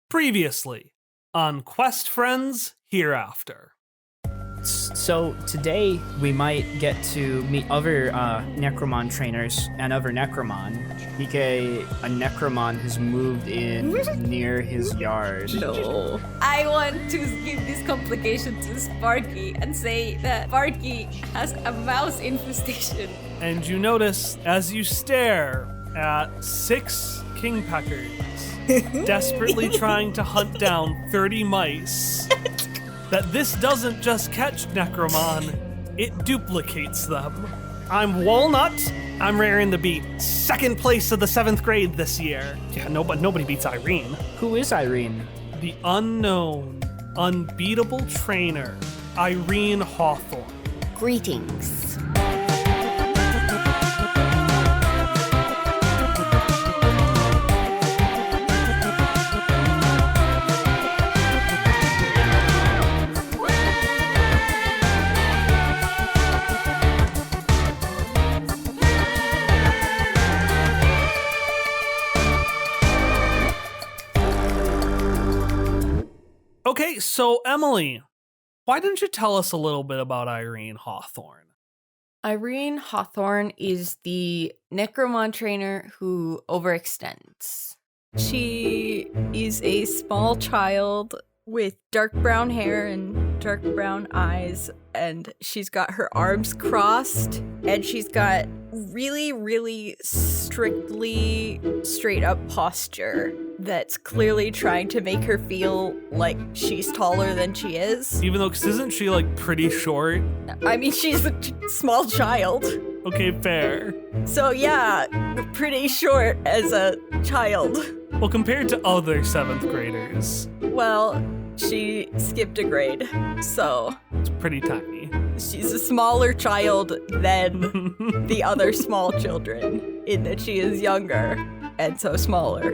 Previously on Quest Friends Hereafter. So today we might get to meet other Necromon trainers and other Necromon. Quique, a Necromon has moved in near his yard. No. I want to give this complication to Sparky and say that Sparky has a mouse infestation. And you notice as you stare at 6 kingpeckers desperately trying to hunt down 30 mice, that this doesn't just catch Necromon, it duplicates them. I'm Walnut. I'm raring to beat 2nd place of the 7th grade this year. Yeah, nobody beats Irene. Who is Irene? The unknown, unbeatable trainer, Irene Hawthorne. Greetings. Okay, so Emily, why didn't you tell us a little bit about Irene Hawthorne? Irene Hawthorne is the Necromon trainer who overextends. She is a small child with dark brown hair and dark brown eyes, and she's got her arms crossed, and she's got really, really strictly straight up posture that's clearly trying to make her feel like she's taller than she is. Even though, 'cause isn't she like pretty short? I mean, she's a small child. Okay, fair. So yeah, pretty short as a child. Well, compared to other 7th graders, Well, she skipped a grade, so it's pretty tiny. she's a smaller child than the other small children, in that she is younger and so smaller.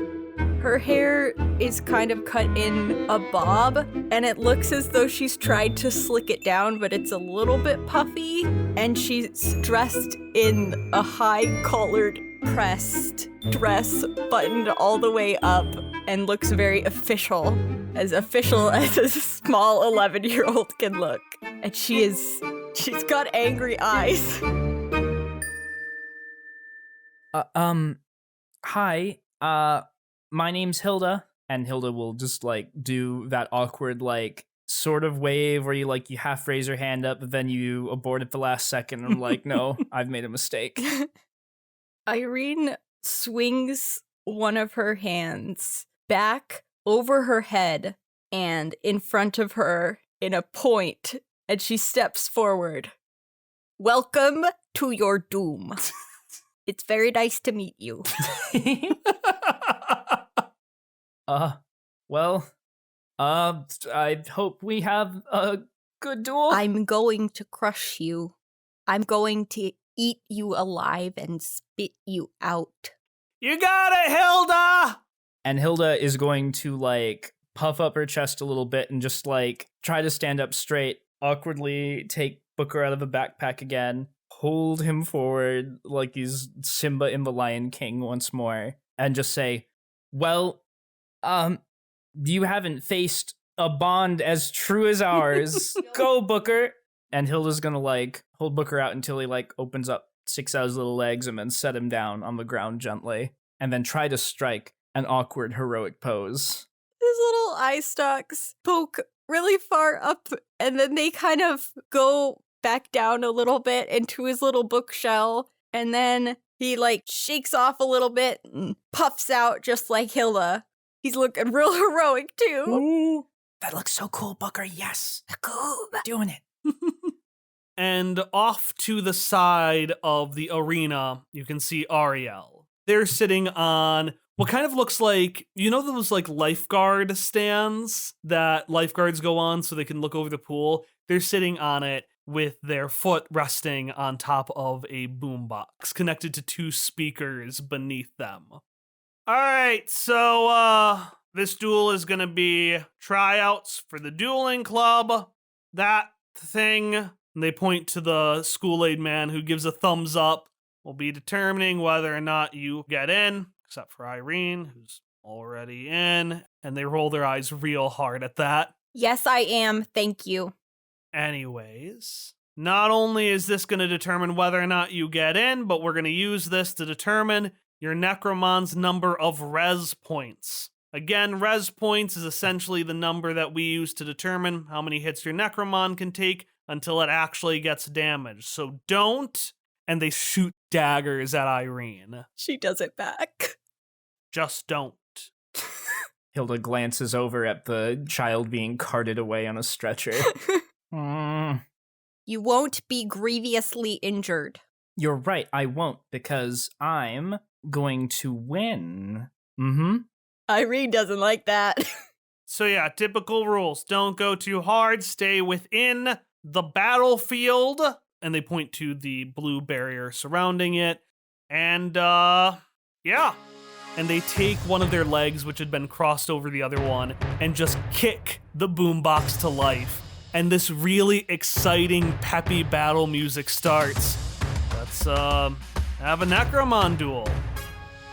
Her hair is kind of cut in a bob, and it looks as though she's tried to slick it down, but it's a little bit puffy, and she's dressed in a high-collared, pressed dress buttoned all the way up and looks very official as a small 11-year-old can look. And she's got angry eyes. Hi, my name's Hilda, and Hilda will just like do that awkward like sort of wave where you half raise your hand up, but then you abort at the last second and I'm like, no, I've made a mistake. Irene swings one of her hands back over her head and in front of her in a point, and she steps forward. Welcome to your doom. It's very nice to meet you. I hope we have a good duel. I'm going to crush you. I'm going to eat you alive and spit you out. You got it, Hilda! And Hilda is going to like puff up her chest a little bit and just like try to stand up straight, awkwardly take Booker out of the backpack again, hold him forward like he's Simba in The Lion King once more, and just say, well, you haven't faced a bond as true as ours. Go, Booker! And Hilda's gonna like hold Booker out until he like opens up 6 out of his little legs and then set him down on the ground gently, and then try to strike an awkward heroic pose. His little eye stalks poke really far up, and then they kind of go back down a little bit into his little bookshell, and then he like shakes off a little bit and puffs out just like Hilda. He's looking real heroic too. Ooh, that looks so cool, Booker. Yes. Cool. Doing it. And off to the side of the arena, you can see Ariel. They're sitting on what kind of looks like, you know, those like lifeguard stands that lifeguards go on so they can look over the pool. They're sitting on it with their foot resting on top of a boombox connected to 2 speakers beneath them. All right, so this duel is going to be tryouts for the dueling club. That thing. And they point to the school-aid man who gives a thumbs up. Will be determining whether or not you get in, except for Irene, who's already in. And they roll their eyes real hard at that. Yes, I am. Thank you. Anyways, not only is this going to determine whether or not you get in, but we're going to use this to determine your Necromon's number of res points. Again, res points is essentially the number that we use to determine how many hits your Necromon can take until it actually gets damaged. So don't, and they shoot daggers at Irene. She does it back. Just don't. Hilda glances over at the child being carted away on a stretcher. You won't be grievously injured. You're right, I won't, because I'm going to win. Irene doesn't like that. So yeah, typical rules. Don't go too hard. Stay within the battlefield. And they point to the blue barrier surrounding it. And, yeah. And they take one of their legs, which had been crossed over the other one, and just kick the boombox to life. And this really exciting, peppy battle music starts. Let's, have a Necromon duel.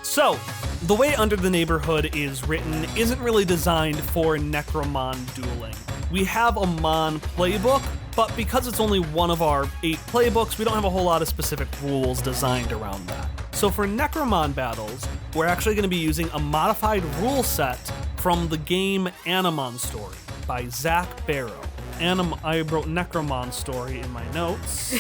So, the way Under the Neighborhood is written isn't really designed for Necromon dueling. We have a Mon playbook, but because it's only one of our 8 playbooks, we don't have a whole lot of specific rules designed around that. So for Necromon battles, we're actually going to be using a modified rule set from the game Animon Story by Zach Barrow. I wrote Necromon Story in my notes,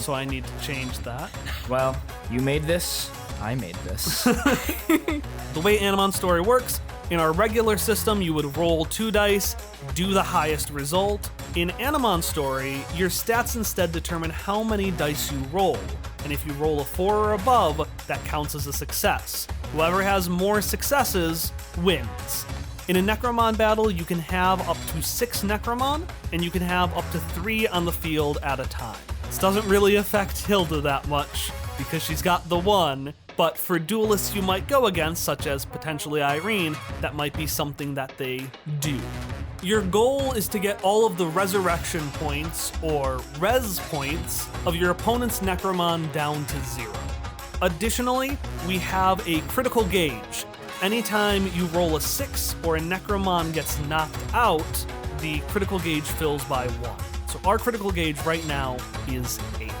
so I need to change that. Well, you made this, I made this. The way Animon Story works, in our regular system, you would roll 2 dice, do the highest result. In Animon Story, your stats instead determine how many dice you roll. And if you roll a 4 or above, that counts as a success. Whoever has more successes wins. In a Necromon battle, you can have up to 6 Necromon, and you can have up to 3 on the field at a time. This doesn't really affect Hilda that much, because she's got the 1, but for duelists you might go against, such as potentially Irene, that might be something that they do. Your goal is to get all of the resurrection points, or res points, of your opponent's Necromon down to 0. Additionally, we have a critical gauge. Anytime you roll a 6 or a Necromon gets knocked out, the critical gauge fills by 1. So our critical gauge right now is 8.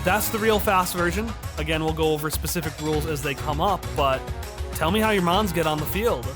That's the real fast version. Again, we'll go over specific rules as they come up, but tell me how your Mons get on the field.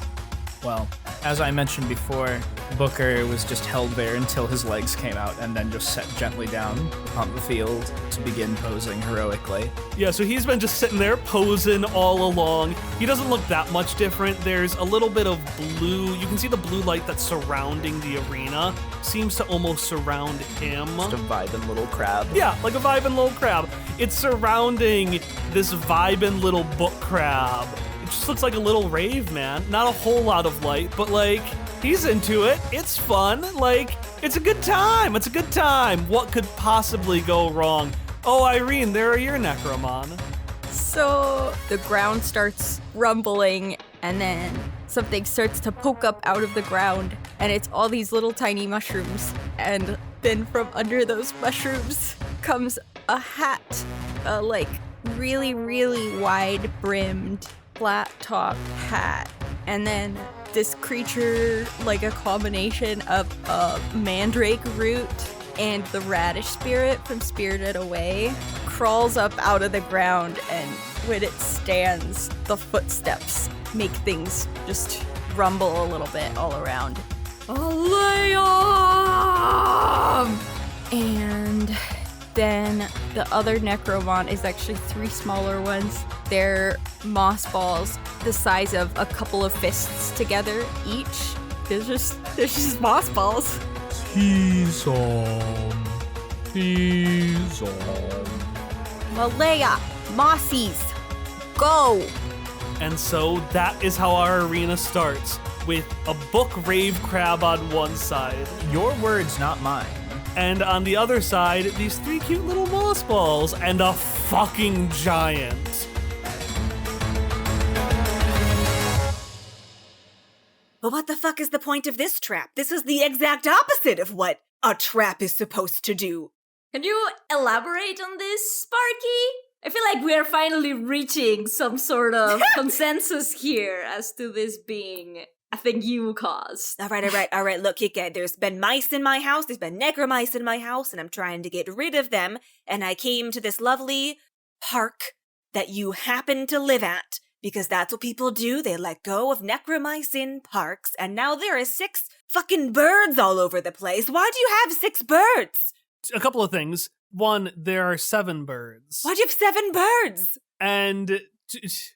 Well, as I mentioned before, Booker was just held there until his legs came out and then just set gently down on the field to begin posing heroically. Yeah, so he's been just sitting there posing all along. He doesn't look that much different. There's a little bit of blue. You can see the blue light that's surrounding the arena. Seems to almost surround him. Just a vibing little crab. Yeah, like a vibing little crab. It's surrounding this vibing little book crab. It just looks like a little rave, man. Not a whole lot of light, but like, he's into it. It's fun. Like, it's a good time. It's a good time. What could possibly go wrong? Oh, Irene, there are your Necromon. So the ground starts rumbling, and then something starts to poke up out of the ground, and it's all these little tiny mushrooms. And then from under those mushrooms comes a hat, a like really, really wide-brimmed, flat-top hat. And then this creature, like a combination of a mandrake root and the radish spirit from Spirited Away, crawls up out of the ground, and when it stands, the footsteps make things just rumble a little bit all around. Liam! And then the other Necromon is actually 3 smaller ones. They're moss balls the size of a couple of fists together each. They're just moss balls. Malaya, Mossies, go! And so that is how our arena starts, with a book rave crab on one side. Your words, not mine. And on the other side, these 3 cute little moss balls and a fucking giant. But what the fuck is the point of this trap? This is the exact opposite of what a trap is supposed to do. Can you elaborate on this, Sparky? I feel like we are finally reaching some sort of consensus here as to this being a thing you caused. All right. Look, Quique, there's been mice in my house. There's been necromice in my house, and I'm trying to get rid of them. And I came to this lovely park that you happen to live at, because that's what people do. They let go of necromice in parks, and now there are 6 fucking birds all over the place. Why do you have 6 birds? A couple of things. One, there are 7 birds. Why do you have 7 birds? And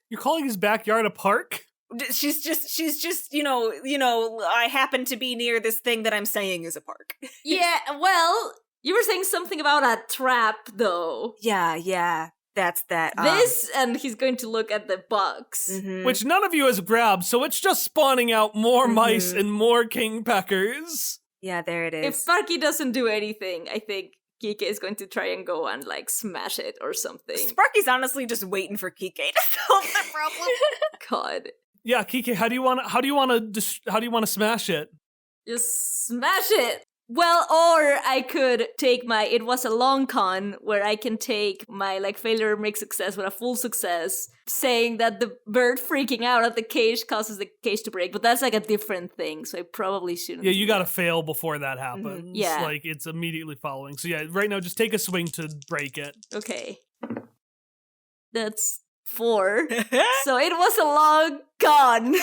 you're calling his backyard a park? She's just, you know, I happen to be near this thing that I'm saying is a park. Yeah, well, you were saying something about a trap, though. Yeah, that's that. This, and he's going to look at the box. Mhm. Which none of you has grabbed, so it's just spawning out more mice and more kingpeckers. Yeah, there it is. If Sparky doesn't do anything, I think Quique is going to try and go and, like, smash it or something. Sparky's honestly just waiting for Quique to solve the problem. God. Yeah, Quique, how do you want to smash it? Just smash it! Well, or I could take my it was a long con, where I can take my, like, failure makes success with a full success, saying that the bird freaking out at the cage causes the cage to break, but that's, like, a different thing, so I probably shouldn't. Yeah, you gotta fail before that happens. Yeah. Like, it's immediately following. So yeah, right now, just take a swing to break it. Okay. That's 4. So it was a long con.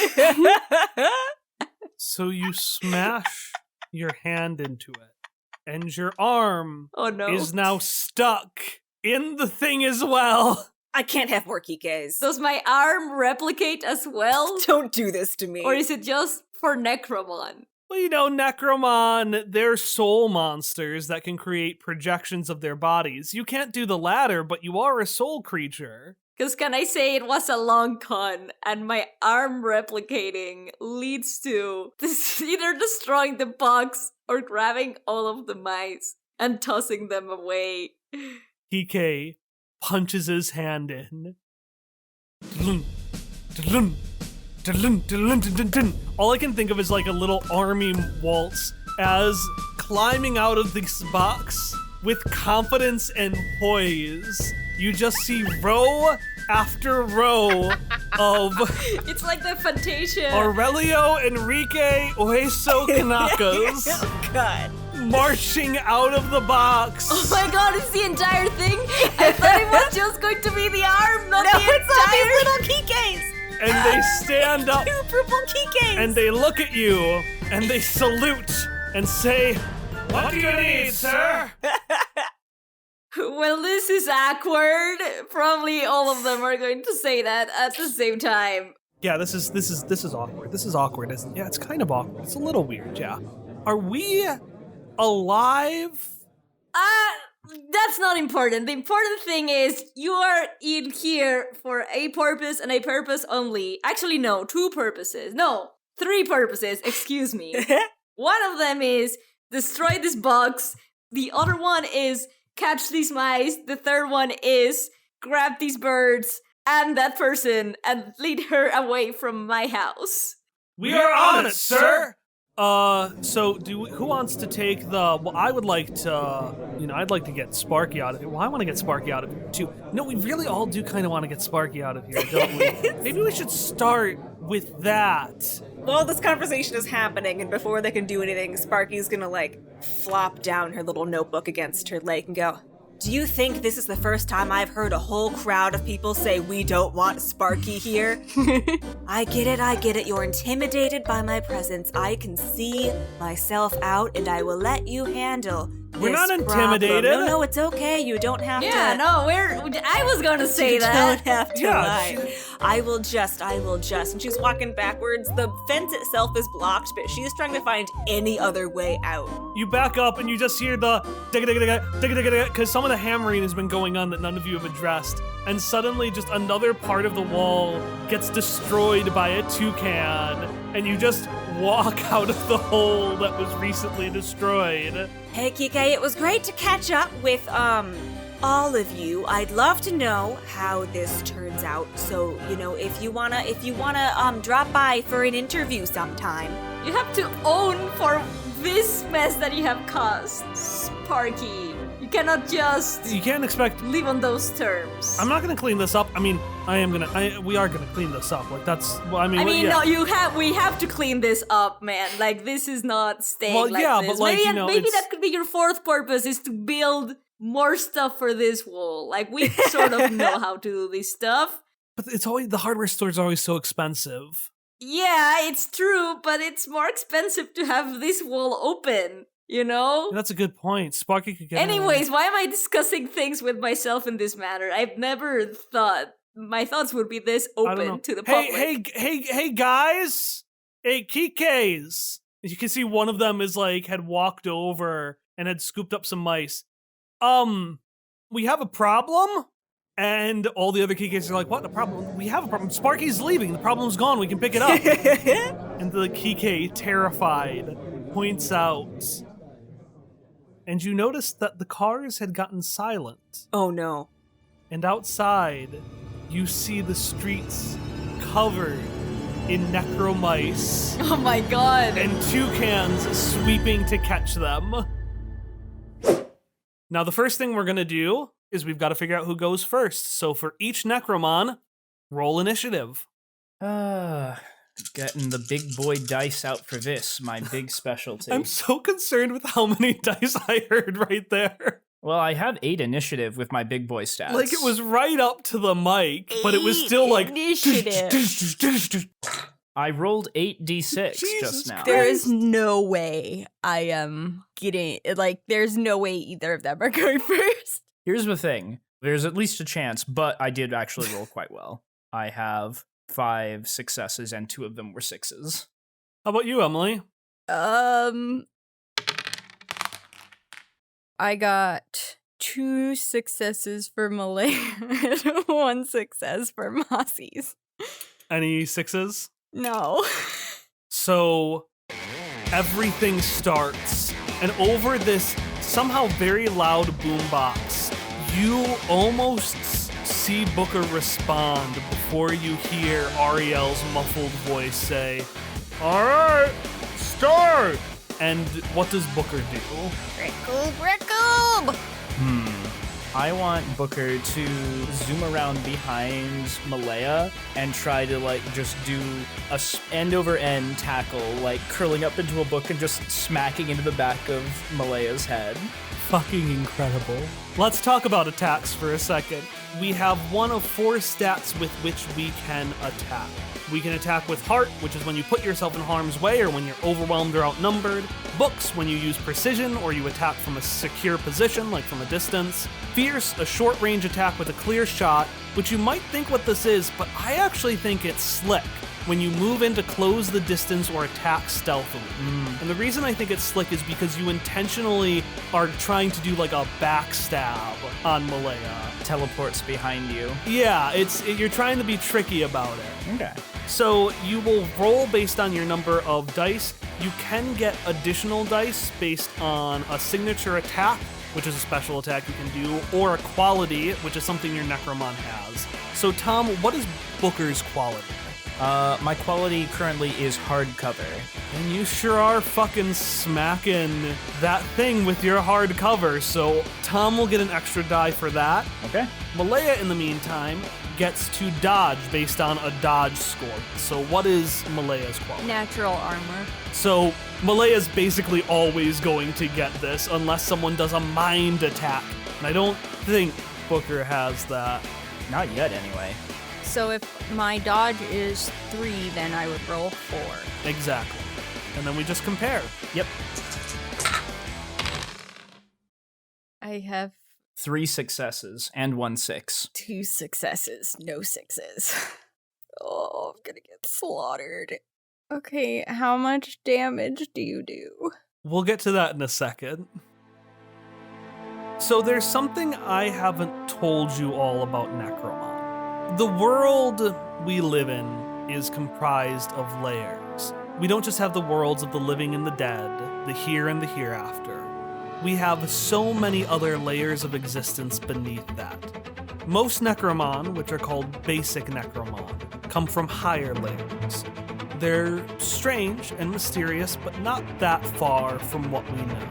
So you smash your hand into it, and your arm Oh no. is now stuck in the thing as well. I can't have more Quiques. Does my arm replicate as well? Don't do this to me. Or is it just for Necromon? Well, you know, Necromon, they're soul monsters that can create projections of their bodies. You can't do the latter, but you are a soul creature. Because can I say it was a long con, and my arm replicating leads to this either destroying the box or grabbing all of the mice and tossing them away. PK punches his hand in. Dun, dun, dun, dun, dun, dun, dun. All I can think of is like a little army waltz as climbing out of this box with confidence and poise. You just see row after row of It's like the Fantasia. Aurelio Enrique Oeso Kanakas Oh, God. marching out of the box. Oh my god, it's the entire thing? I thought it was just going to be the arm, not No, the it's all entire... these little Quiques. And they stand up 2 purple Quiques. and they look at you and they salute and say, "What do you need, sir?" Well, this is awkward. Probably all of them are going to say that at the same time. Yeah, this is awkward. This is awkward, isn't it? Yeah, it's kind of awkward. It's a little weird, yeah. Are we alive? That's not important. The important thing is you are in here for a purpose and a purpose only. Actually, no, 2 purposes. No, 3 purposes, excuse me. One of them is destroy this box. The other one is catch these mice. The third one is grab these birds and that person and lead her away from my house. We are on it, sir. So who wants to take the? Well, I would like to. I'd like to get Sparky out of here. Well, I want to get Sparky out of here too. No, we really all do kind of want to get Sparky out of here, don't we? Maybe we should start with that. While this conversation is happening, and before they can do anything, Sparky's gonna, flop down her little notebook against her leg and go, "Do you think this is the first time I've heard a whole crowd of people say we don't want Sparky here? I get it. You're intimidated by my presence. I can see myself out, and I will let you handle We're this not intimidated. problem. No, it's okay. You don't have to. Yeah, no, I was gonna say You that. don't have to Yeah, lie. I will just. And she's walking backwards. The fence itself is blocked, but she's trying to find any other way out. You back up and you just hear the because some of the hammering has been going on that none of you have addressed. And suddenly just another part of the wall gets destroyed by a toucan. And you just walk out of the hole that was recently destroyed. Hey, Quique, it was great to catch up with, all of you. I'd love to know how this turns out. So, if you wanna drop by for an interview sometime. You have to own for this mess that you have caused, Sparky. You cannot just You can't expect. live on those terms. I'm not gonna clean this up. I mean, we are gonna clean this up. Like that's. Well, I mean, no, we have to clean this up, man. Like this is not staying Well, like yeah, this. but, like, maybe you know, maybe it's- that could be your fourth purpose is to build more stuff for this wall. Like we sort of know how to do this stuff. But it's always the hardware store is always so expensive. Yeah, it's true, but it's more expensive to have this wall open, you know? That's a good point. Sparky could get. Anyways, why am I discussing things with myself in this manner? I've never thought my thoughts would be this I don't know. open to the public. Hey, guys! Hey, Quiques! You can see one of them is like had walked over and had scooped up some mice. We have a problem? And all the other Quiques are like, what? The problem? We have a problem. Sparky's leaving. The problem's gone. We can pick it up. And the Quique, terrified, points out. And you notice that the cars had gotten silent. Oh no. And outside, you see the streets covered in necromice Oh my god. and toucans sweeping to catch them. Now, the first thing we're going to do is we've got to figure out who goes first. So for each necromon, roll initiative. Getting the big boy dice out for this, my big specialty. I'm so concerned with how many dice I heard right there. Well, I have 8 initiative with my big boy stats. Like it was right up to the mic, but it was still like Initiative. I rolled 8d6 Jesus just now. There is no way I am getting, like, there's no way either of them are going first. Here's the thing. There's at least a chance, but I did actually roll quite well. I have 5 successes and 2 of them were 6s. How about you, Emily? I got 2 successes for Malay and 1 success for Mossies. Any 6s? No. So everything starts, and over this somehow very loud boombox, you almost see Booker respond before you hear Ariel's muffled voice say, "All right, start!" And what does Booker do? Rickle! I want Booker to zoom around behind Malaya and try to, like, just do a end-over-end tackle, like, curling up into a book and just smacking into the back of Malaya's head. Fucking incredible. Let's talk about attacks for a second. We have one of 4 stats with which we can attack. We can attack with heart, which is when you put yourself in harm's way or when you're overwhelmed or outnumbered. Books, when you use precision or you attack from a secure position, like from a distance. Fierce, a short-range attack with a clear shot, which you might think what this is, but I actually think it's slick. When you move in to close the distance or attack stealthily. And the reason I think it's slick is because you intentionally are trying to do like a backstab on Malaya. Teleports behind you. Yeah, you're trying to be tricky about it. Okay. So you will roll based on your number of dice. You can get additional dice based on a signature attack, which is a special attack you can do, or a quality, which is something your Necromon has. So Tom, what is Booker's quality? My quality currently is hardcover. And you sure are fucking smacking that thing with your hardcover, so Tom will get an extra die for that. Okay. Malaya, in the meantime, gets to dodge based on a dodge score. So what is Malaya's quality? Natural armor. So Malaya's basically always going to get this unless someone does a mind attack. And I don't think Booker has that. Not yet, anyway. So if my dodge is 3, then I would roll 4. Exactly. And then we just compare. Yep. I have 3 successes and 1 6. 2 successes, no 6s. Oh, I'm gonna get slaughtered. Okay, how much damage do you do? We'll get to that in a second. So there's something I haven't told you all about Necromon. The world we live in is comprised of layers. We don't just have the worlds of the living and the dead, the here and the hereafter. We have so many other layers of existence beneath that. Most Necromon, which are called basic Necromon, come from higher layers. They're strange and mysterious, but not that far from what we know.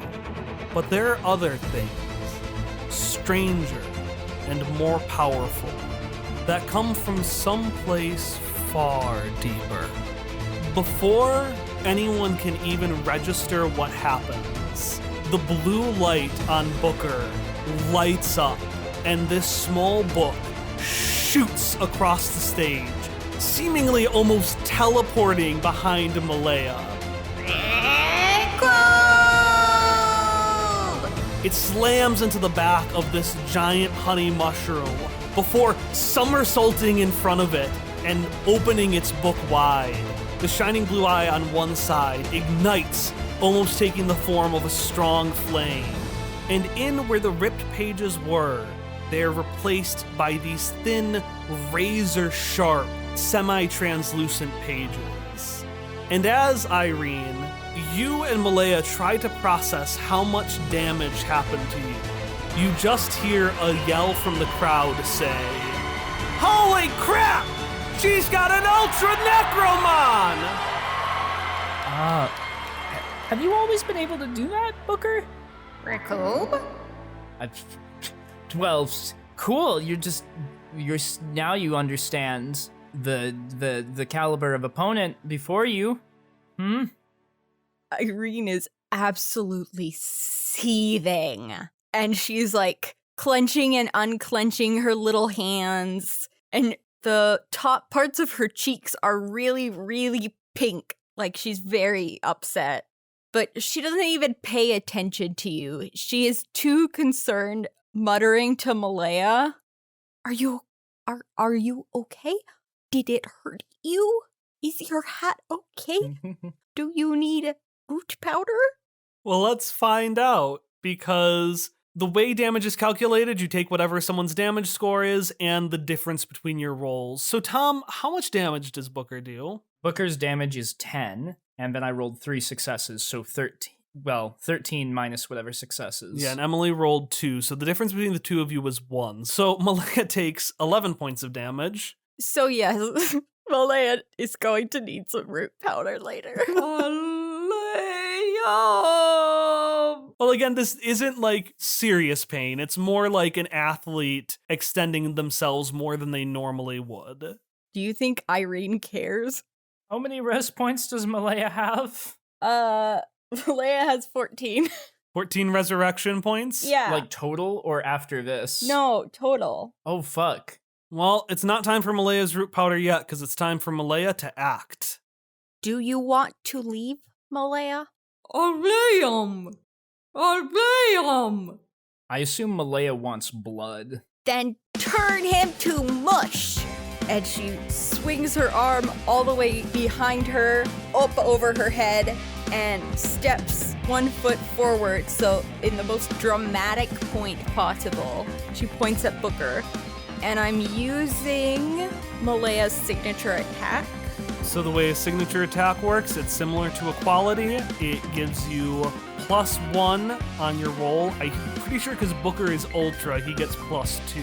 But there are other things stranger and more powerful that come from someplace far deeper. Before anyone can even register what happens, the blue light on Booker lights up, and this small book shoots across the stage, seemingly almost teleporting behind Malaya. It slams into the back of this giant honey mushroom before somersaulting in front of it and opening its book wide. The shining blue eye on one side ignites, almost taking the form of a strong flame. And in where the ripped pages were, they're replaced by these thin, razor-sharp, semi-translucent pages. And as Irene, you and Malaya try to process how much damage happened to you, you just hear a yell from the crowd say, "Holy crap! She's got an Ultra Necromon!" Have you always been able to do that, Booker? Raccoon? Well, cool. Now you understand the caliber of opponent before you. Irene is absolutely seething. And she's like clenching and unclenching her little hands. And the top parts of her cheeks are really, really pink. Like she's very upset. But she doesn't even pay attention to you. She is too concerned, muttering to Malaya, Are you okay? Did it hurt you? Is your hat okay? Do you need root powder? Well, let's find out, because the way damage is calculated, you take whatever someone's damage score is and the difference between your rolls. So, Tom, how much damage does Booker do? Booker's damage is 10, and then I rolled 3 successes, so 13. Well, 13 minus whatever successes. Yeah, and Emily rolled 2, so the difference between the two of you was 1. So Malaya takes 11 points of damage. So yes, Malaya is going to need some root powder later. Well, again, this isn't like serious pain. It's more like an athlete extending themselves more than they normally would. Do you think Irene cares? How many rest points does Malaya have? Malaya has 14. 14 resurrection points? Yeah. Like total or after this? No, total. Oh, fuck. Well, it's not time for Malaya's root powder yet, because it's time for Malaya to act. Do you want to leave, Malaya? Liam! Liam! I assume Malaya wants blood. Then turn him to mush. And she swings her arm all the way behind her, up over her head, and steps 1 foot forward. So in the most dramatic point possible, she points at Booker. And I'm using Malaya's signature attack. So the way a signature attack works, it's similar to Equality. It gives you +1 on your roll. I'm pretty sure because Booker is Ultra, he gets +2.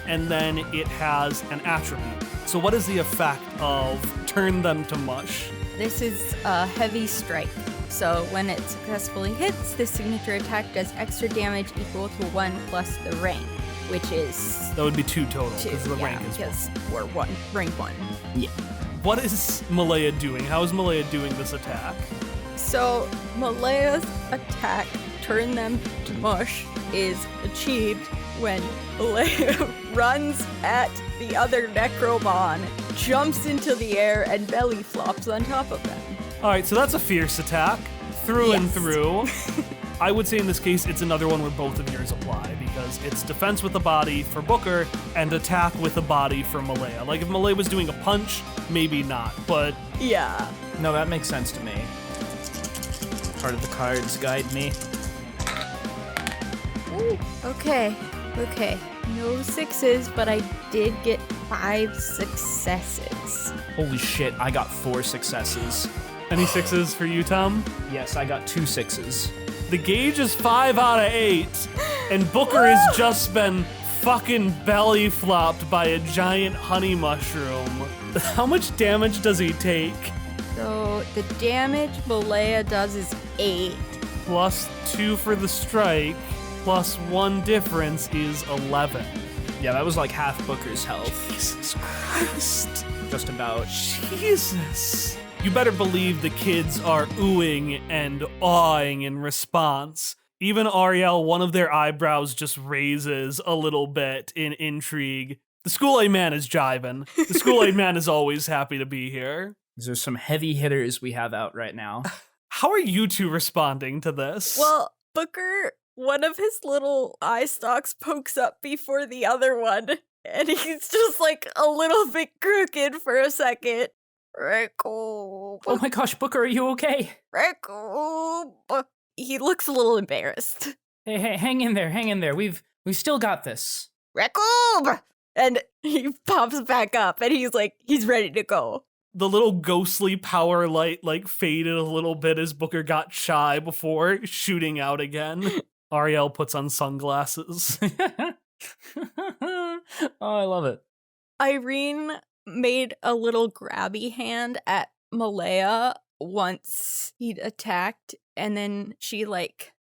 And then it has an attribute. So what is the effect of turn them to mush? This is a heavy strike. So when it successfully hits, the signature attack does extra damage equal to 1 plus the rank, which is That would be 2 total, 2. because the Yeah, rank is 1. because we're rank 1. Yeah. What is Malaya doing? How is Malaya doing this attack? So Malaya's attack, turn them to mush, is achieved when Malaya runs at the other Necromon, jumps into the air, and belly flops on top of them. All right, so that's a fierce attack, through and Yes. through. I would say in this case, it's another one where both of yours apply, because it's defense with the body for Booker and attack with the body for Malaya. Like if Malaya was doing a punch, maybe not, but Yeah. No, that makes sense to me. Part of the cards guide me. Ooh, okay. No 6s, but I did get 5 successes. Holy shit, I got 4 successes. any 6s for you, Tom? Yes, I got 2 6s. The gauge is 5 out of 8, and Booker has just been fucking belly flopped by a giant honey mushroom. How much damage does he take? So the damage Malaya does is 8. +2 for the strike. plus 1 difference is 11. Yeah, that was like half Booker's health. Jesus Christ. Just about. Jesus. You better believe the kids are oohing and awing in response. Even Ariel, one of their eyebrows just raises a little bit in intrigue. The School-Aid Man is jiving. The School-Aid Man is always happy to be here. These are some heavy hitters we have out right now. How are you two responding to this? Well, Booker, one of his little eye stalks pokes up before the other one, and he's just like a little bit crooked for a second. Rickle. Oh my gosh, Booker, are you okay? Rickle. He looks a little embarrassed. Hey, hang in there. We've still got this. Rickle! And he pops back up, and he's ready to go. the little ghostly power light like faded a little bit as Booker got shy before shooting out again. Ariel puts on sunglasses. Oh, I love it. Irene made a little grabby hand at Malaya once he'd attacked, and then she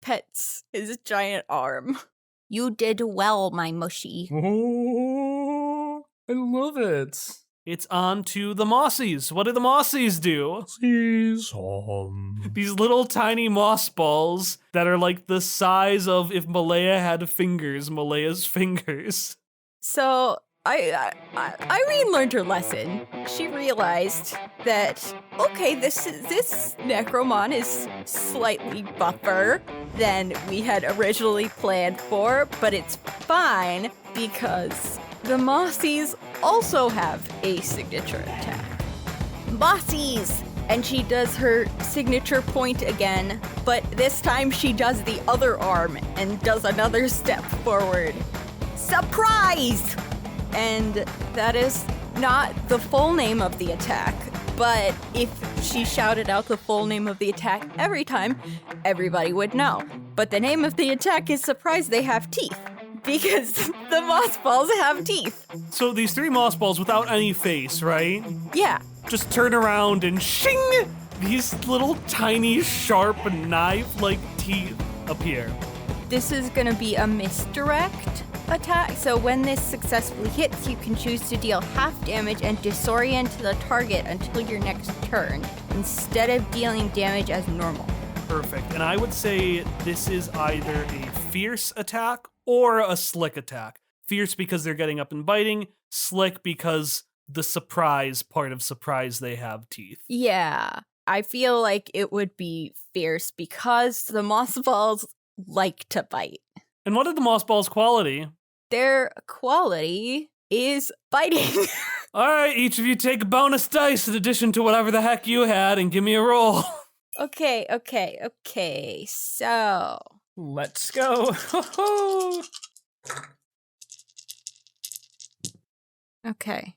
pets his giant arm. You did well, my mushy. Oh, I love it. It's on to the Mossies. What do the Mossies do? These little tiny moss balls that are like the size of if Malaya had fingers, Malaya's fingers. So Irene learned her lesson. She realized that, okay, this Necromon is slightly buffer than we had originally planned for, but it's fine because the Mossies also have a signature attack. Mossies! And she does her signature point again, but this time she does the other arm and does another step forward. Surprise! And that is not the full name of the attack, but if she shouted out the full name of the attack every time, everybody would know. But the name of the attack is Surprise They Have Teeth, because the moss balls have teeth. So these three moss balls without any face, right? Yeah. Just turn around and shing! These little tiny sharp knife-like teeth appear. This is gonna be a misdirect attack, so when this successfully hits, you can choose to deal half damage and disorient the target until your next turn, instead of dealing damage as normal. Perfect. And I would say this is either a fierce attack or a slick attack. Fierce because they're getting up and biting, slick because the surprise part of Surprise They Have Teeth. Yeah, I feel like it would be fierce because the moss balls like to bite. And what are the moss balls' quality? Their quality is biting. All right, each of you take a bonus dice in addition to whatever the heck you had and give me a roll. Okay. So, Let's go. okay.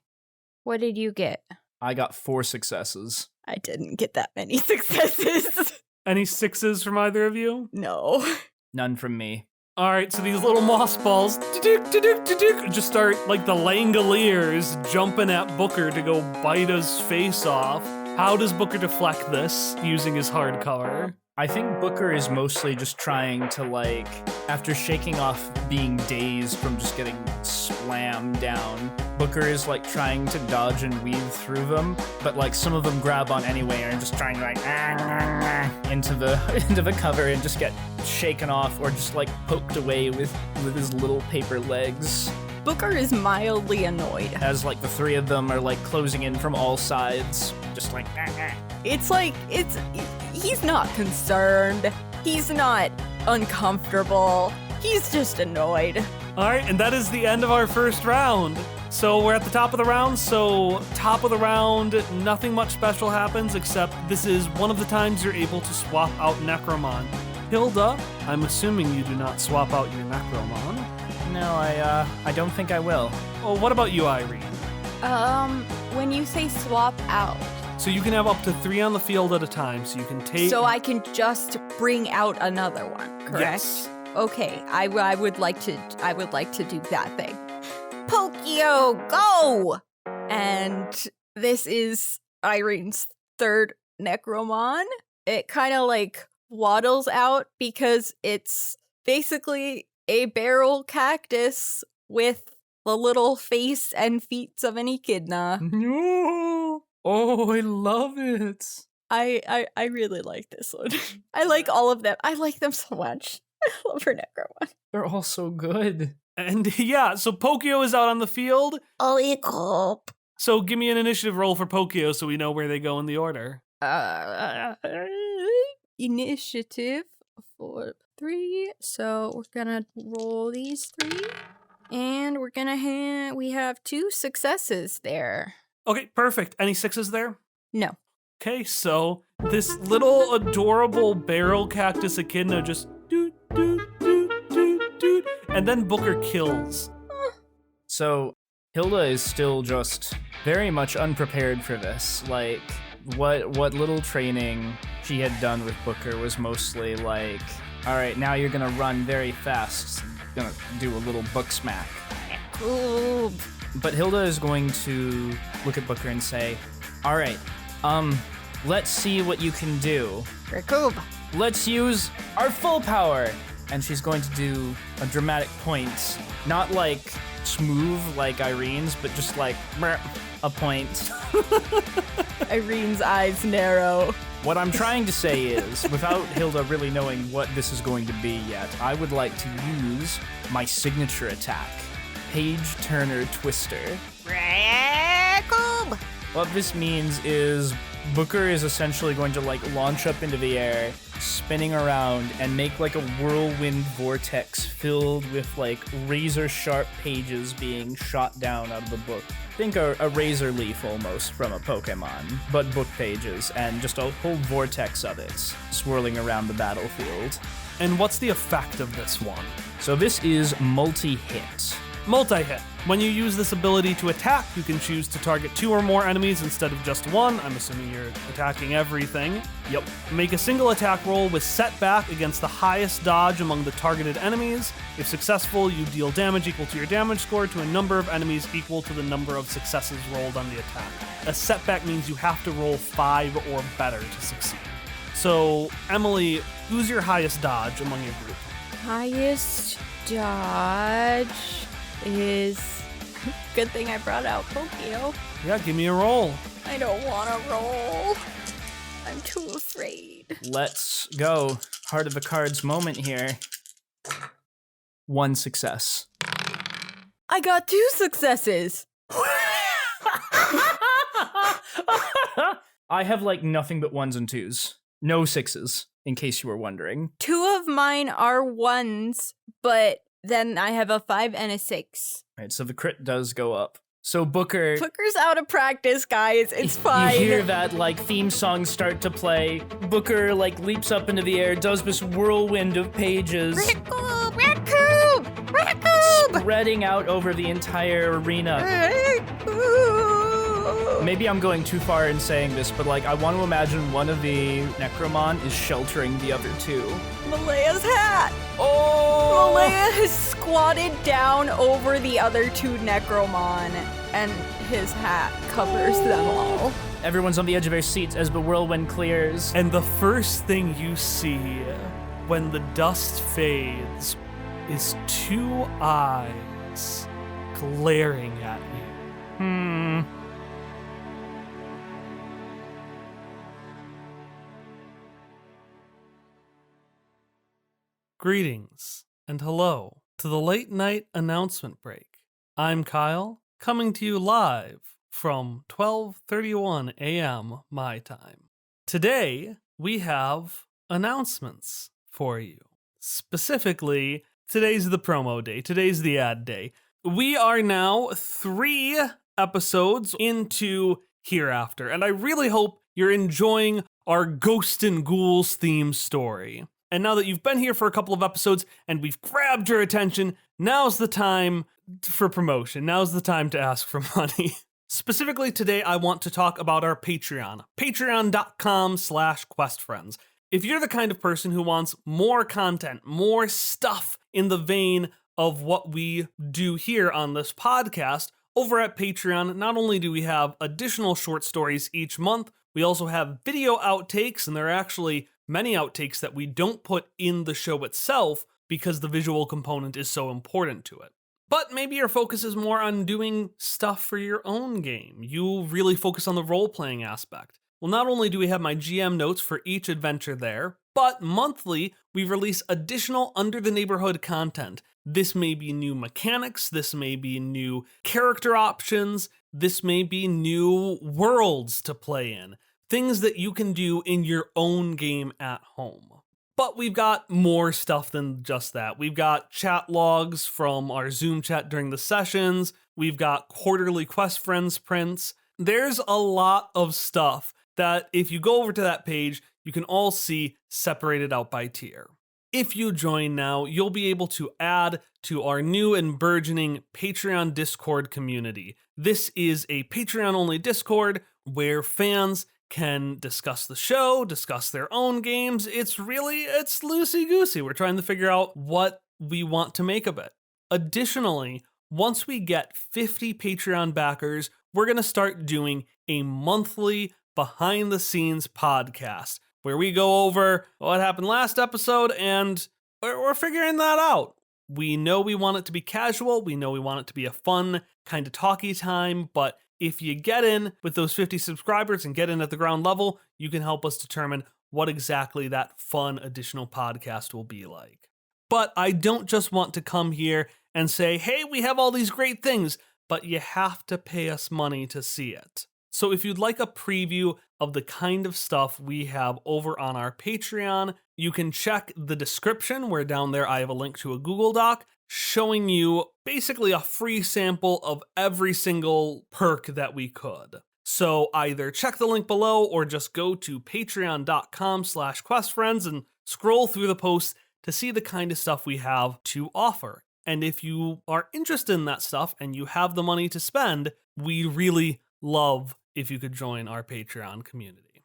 What did you get? I got 4 successes. I didn't get that many successes. Any sixes from either of you? No. None from me. All right, so these little moss balls just start like the Langoliers jumping at Booker to go bite his face off. How does Booker deflect this using his hardcover? I think Booker is mostly just trying to, after shaking off being dazed from just getting slammed down, Booker is, trying to dodge and weave through them, but, some of them grab on anyway and are just trying to, into the cover and just get shaken off or just, poked away with his little paper legs. Booker is mildly annoyed. As, the 3 of them are, closing in from all sides, just He's not concerned. He's not uncomfortable. He's just annoyed. All right, and that is the end of our first round. So we're at the top of the round. So top of the round, nothing much special happens except this is one of the times you're able to swap out Necromon. Hilda, I'm assuming you do not swap out your Necromon. No, I don't think I will. Well, what about you, Irene? When you say swap out, So you can have up to 3 on the field at a time. So you can take. so I can just bring out another one, correct? Yes. Okay, I would like to do that thing. Pokio, go! And this is Irene's 3rd Necromon. It kind of waddles out because it's basically a barrel cactus with the little face and feet of an echidna. No. Oh, I love it. I really like this one. I like all of them. I like them so much. I love her Necromon. They're all so good. And yeah, so Pokio is out on the field. Oh, Ecop. So give me an initiative roll for Pokio so we know where they go in the order. Initiative for 3. So we're gonna roll these 3. And we're gonna we have 2 successes there. Okay, perfect. Any 6s there? No. Okay, so this little adorable barrel cactus echidna just doot, doot, doot, doot, doot, and then Booker kills. So Hilda is still just very much unprepared for this. Like, what little training she had done with Booker was mostly like, all right, now you're gonna run very fast. Gonna do a little book smack. Cool. But Hilda is going to look at Booker and say, all right, let's see what you can do. Recoop. Let's use our full power. And she's going to do a dramatic point. Not like smooth like Irene's, but just like a point. Irene's eyes narrow. What I'm trying to say is, without Hilda really knowing what this is going to be yet, I would like to use my signature attack, Page Turner Twister. Recoop. What this means is Booker is essentially going to like launch up into the air, spinning around, and make like a whirlwind vortex filled with like razor sharp pages being shot down out of the book. Think a razor leaf almost from a Pokemon, but book pages, and just a whole vortex of it swirling around the battlefield. And what's the effect of this one? So this is multi-hit. Multi-hit. When you use this ability to attack, you can choose to target 2 or more enemies instead of just 1. I'm assuming you're attacking everything. Yep. Make a single attack roll with setback against the highest dodge among the targeted enemies. If successful, you deal damage equal to your damage score to a number of enemies equal to the number of successes rolled on the attack. A setback means you have to roll 5 or better to succeed. So, Emily, who's your highest dodge among your group? Highest dodge is... Good thing I brought out Pokio. Yeah, give me a roll. I don't want to roll. I'm too afraid. Let's go. Heart of the cards moment here. 1 success. I got 2 successes. I have like nothing but 1s and 2s. No 6s, in case you were wondering. 2 of mine are 1s, but then I have a 5 and a 6. Right, so the crit does go up. So Booker... Booker's out of practice, guys. It's fine. You hear that, like, theme song start to play. Booker, like, leaps up into the air, does this whirlwind of pages. Recoop. Recoop. Recoop. Spreading out over the entire arena. Maybe I'm going too far in saying this, but, like, I want to imagine one of the Necromon is sheltering the other 2. Malaya's hat. Oh! Malaya has squatted down over the other 2 Necromon, and his hat covers them all. Everyone's on the edge of their seats as the whirlwind clears. And the first thing you see when the dust fades is 2 eyes glaring at you. Greetings and hello to the late night announcement break. I'm Kyle, coming to you live from 12:31 a.m. my time. Today, we have announcements for you. Specifically, today's the promo day, today's the ad day. We are now 3 episodes into Hereafter, and I really hope you're enjoying our Ghost and Ghouls theme story. And now that you've been here for a couple of episodes and we've grabbed your attention, now's the time for promotion. Now's the time to ask for money. Specifically today, I want to talk about our Patreon. Patreon.com/questfriends. If you're the kind of person who wants more content, more stuff in the vein of what we do here on this podcast, over at Patreon, not only do we have additional short stories each month, we also have video outtakes, and there are actually many outtakes that we don't put in the show itself because the visual component is so important to it. But maybe your focus is more on doing stuff for your own game. You really focus on the role-playing aspect. Well, not only do we have my GM notes for each adventure there, but monthly we release additional Under the Neighborhood content. This may be new mechanics, this may be new character options, this may be new worlds to play in. Things that you can do in your own game at home. But we've got more stuff than just that. We've got chat logs from our Zoom chat during the sessions. We've got quarterly Quest Friends prints. There's a lot of stuff that if you go over to that page, you can all see separated out by tier. If you join now, you'll be able to add to our new and burgeoning Patreon Discord community. This is a Patreon-only Discord where fans can discuss the show, discuss their own games. It's loosey-goosey. We're trying to figure out what we want to make of it. Additionally, once we get 50 Patreon backers, we're going to start doing a monthly behind-the-scenes podcast where we go over what happened last episode, and we're figuring that out. We know we want it to be casual. We know we want it to be a fun, kind of talky time, but if you get in with those 50 subscribers and get in at the ground level, you can help us determine what exactly that fun additional podcast will be like. But I don't just want to come here and say, hey, we have all these great things, but you have to pay us money to see it. So if you'd like a preview of the kind of stuff we have over on our Patreon, you can check the description where down there I have a link to a Google Doc showing you basically a free sample of every single perk that we could. So either check the link below or just go to patreon.com/questfriends and scroll through the posts to see the kind of stuff we have to offer. And if you are interested in that stuff and you have the money to spend, we really love if you could join our Patreon community.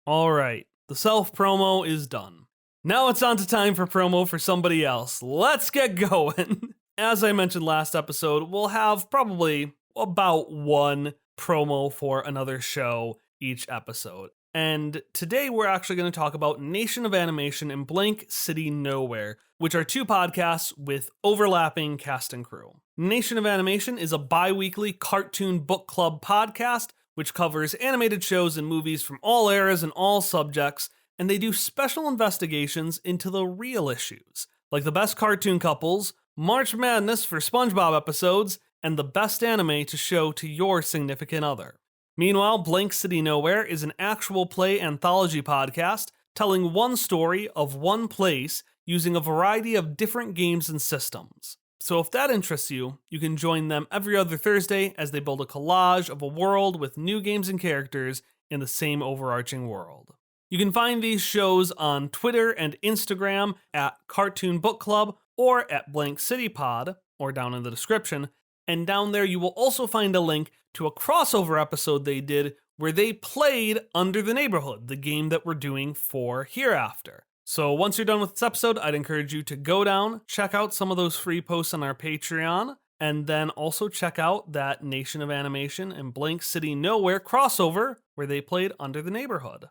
All right, the self-promo is done. Now it's on to time for promo for somebody else. Let's get going. As I mentioned last episode, we'll have probably about one promo for another show each episode. And today we're actually going to talk about Nation of Animation and Blank City Nowhere, which are two podcasts with overlapping cast and crew. Nation of Animation is a bi-weekly cartoon book club podcast which covers animated shows and movies from all eras and all subjects, and they do special investigations into the real issues, like the best cartoon couples, March Madness for SpongeBob episodes, and the best anime to show to your significant other. Meanwhile, Blank City Nowhere is an actual play anthology podcast telling one story of one place using a variety of different games and systems. So if that interests you, you can join them every other Thursday as they build a collage of a world with new games and characters in the same overarching world. You can find these shows on Twitter and Instagram at Cartoon Book Club or at Blank City Pod, or down in the description. And down there you will also find a link to a crossover episode they did where they played Under the Neighborhood, the game that we're doing for Hereafter. So once you're done with this episode, I'd encourage you to go down, check out some of those free posts on our Patreon, and then also check out that Nation of Animation and Blank City Nowhere crossover where they played Under the Neighborhood.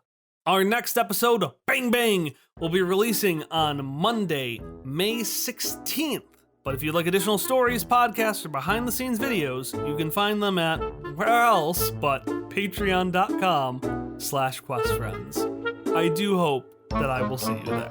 Our next episode, Bang Bang, will be releasing on Monday, May 16th. But if you'd like additional stories, podcasts, or behind-the-scenes videos, you can find them at where else but patreon.com/questfriends. I do hope that I will see you there.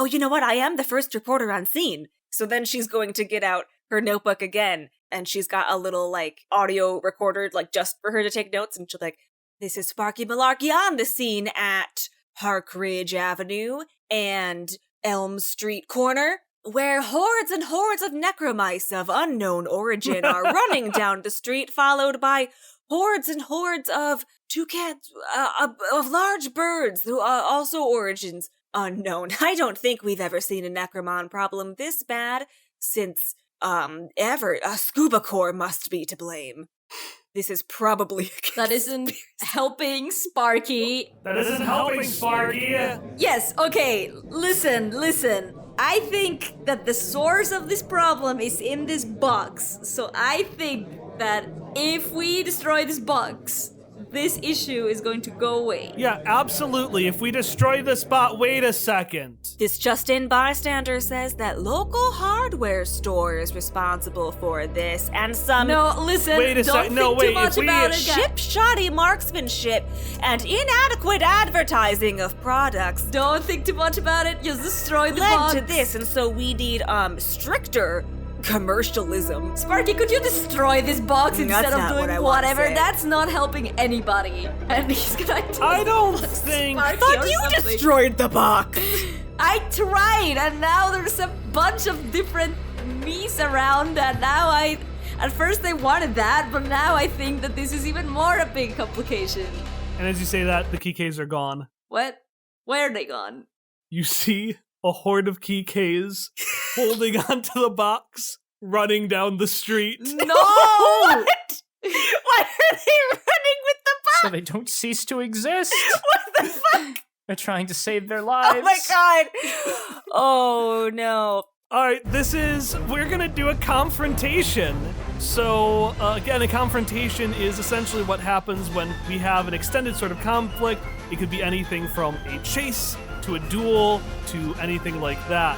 Oh, you know what? I am the first reporter on scene. So then she's going to get out her notebook again, and she's got a little, audio recorder, just for her to take notes, and she'll be like, this is Sparky Malarkey on the scene at Parkridge Avenue and Elm Street Corner, where hordes and hordes of necromice of unknown origin are running down the street, followed by hordes and hordes of toucans, of large birds, who are also origins unknown. I don't think we've ever seen a Necromon problem this bad since, ever. A scuba core must be to blame. this is probably That isn't helping Sparky. That isn't helping, Sparky. Yes, okay, listen. I think that the source of this problem is in this box. So I think that if we destroy this box, this issue is going to go away. Yeah, absolutely. If we destroy the spot, wait a second. This just-in bystander says that local hardware store is responsible for this, and some No, listen, Wait a don't sec- no, think wait, too much if we about it. ship-shoddy marksmanship and inadequate advertising of products Don't think too much about it, just destroy the led box. to this, and so we need stricter commercialism. Sparky, could you destroy this box That's instead of not doing what I wanna whatever? say. That's not helping anybody. And he's gonna I don't think... I thought you destroyed the box. I tried, and now there's a bunch of different me's around, and now at first I wanted that, but now I think that this is even more a big complication. And as you say that, the Kikes are gone. What? Where are they gone? You see a horde of Kikes holding onto the box, running down the street. No! Why are they running with the box? So they don't cease to exist. What the fuck? They're trying to save their lives. Oh my god. Oh no. All right, we're gonna do a confrontation. So again, a confrontation is essentially what happens when we have an extended sort of conflict. It could be anything from a chase to a duel to anything like that.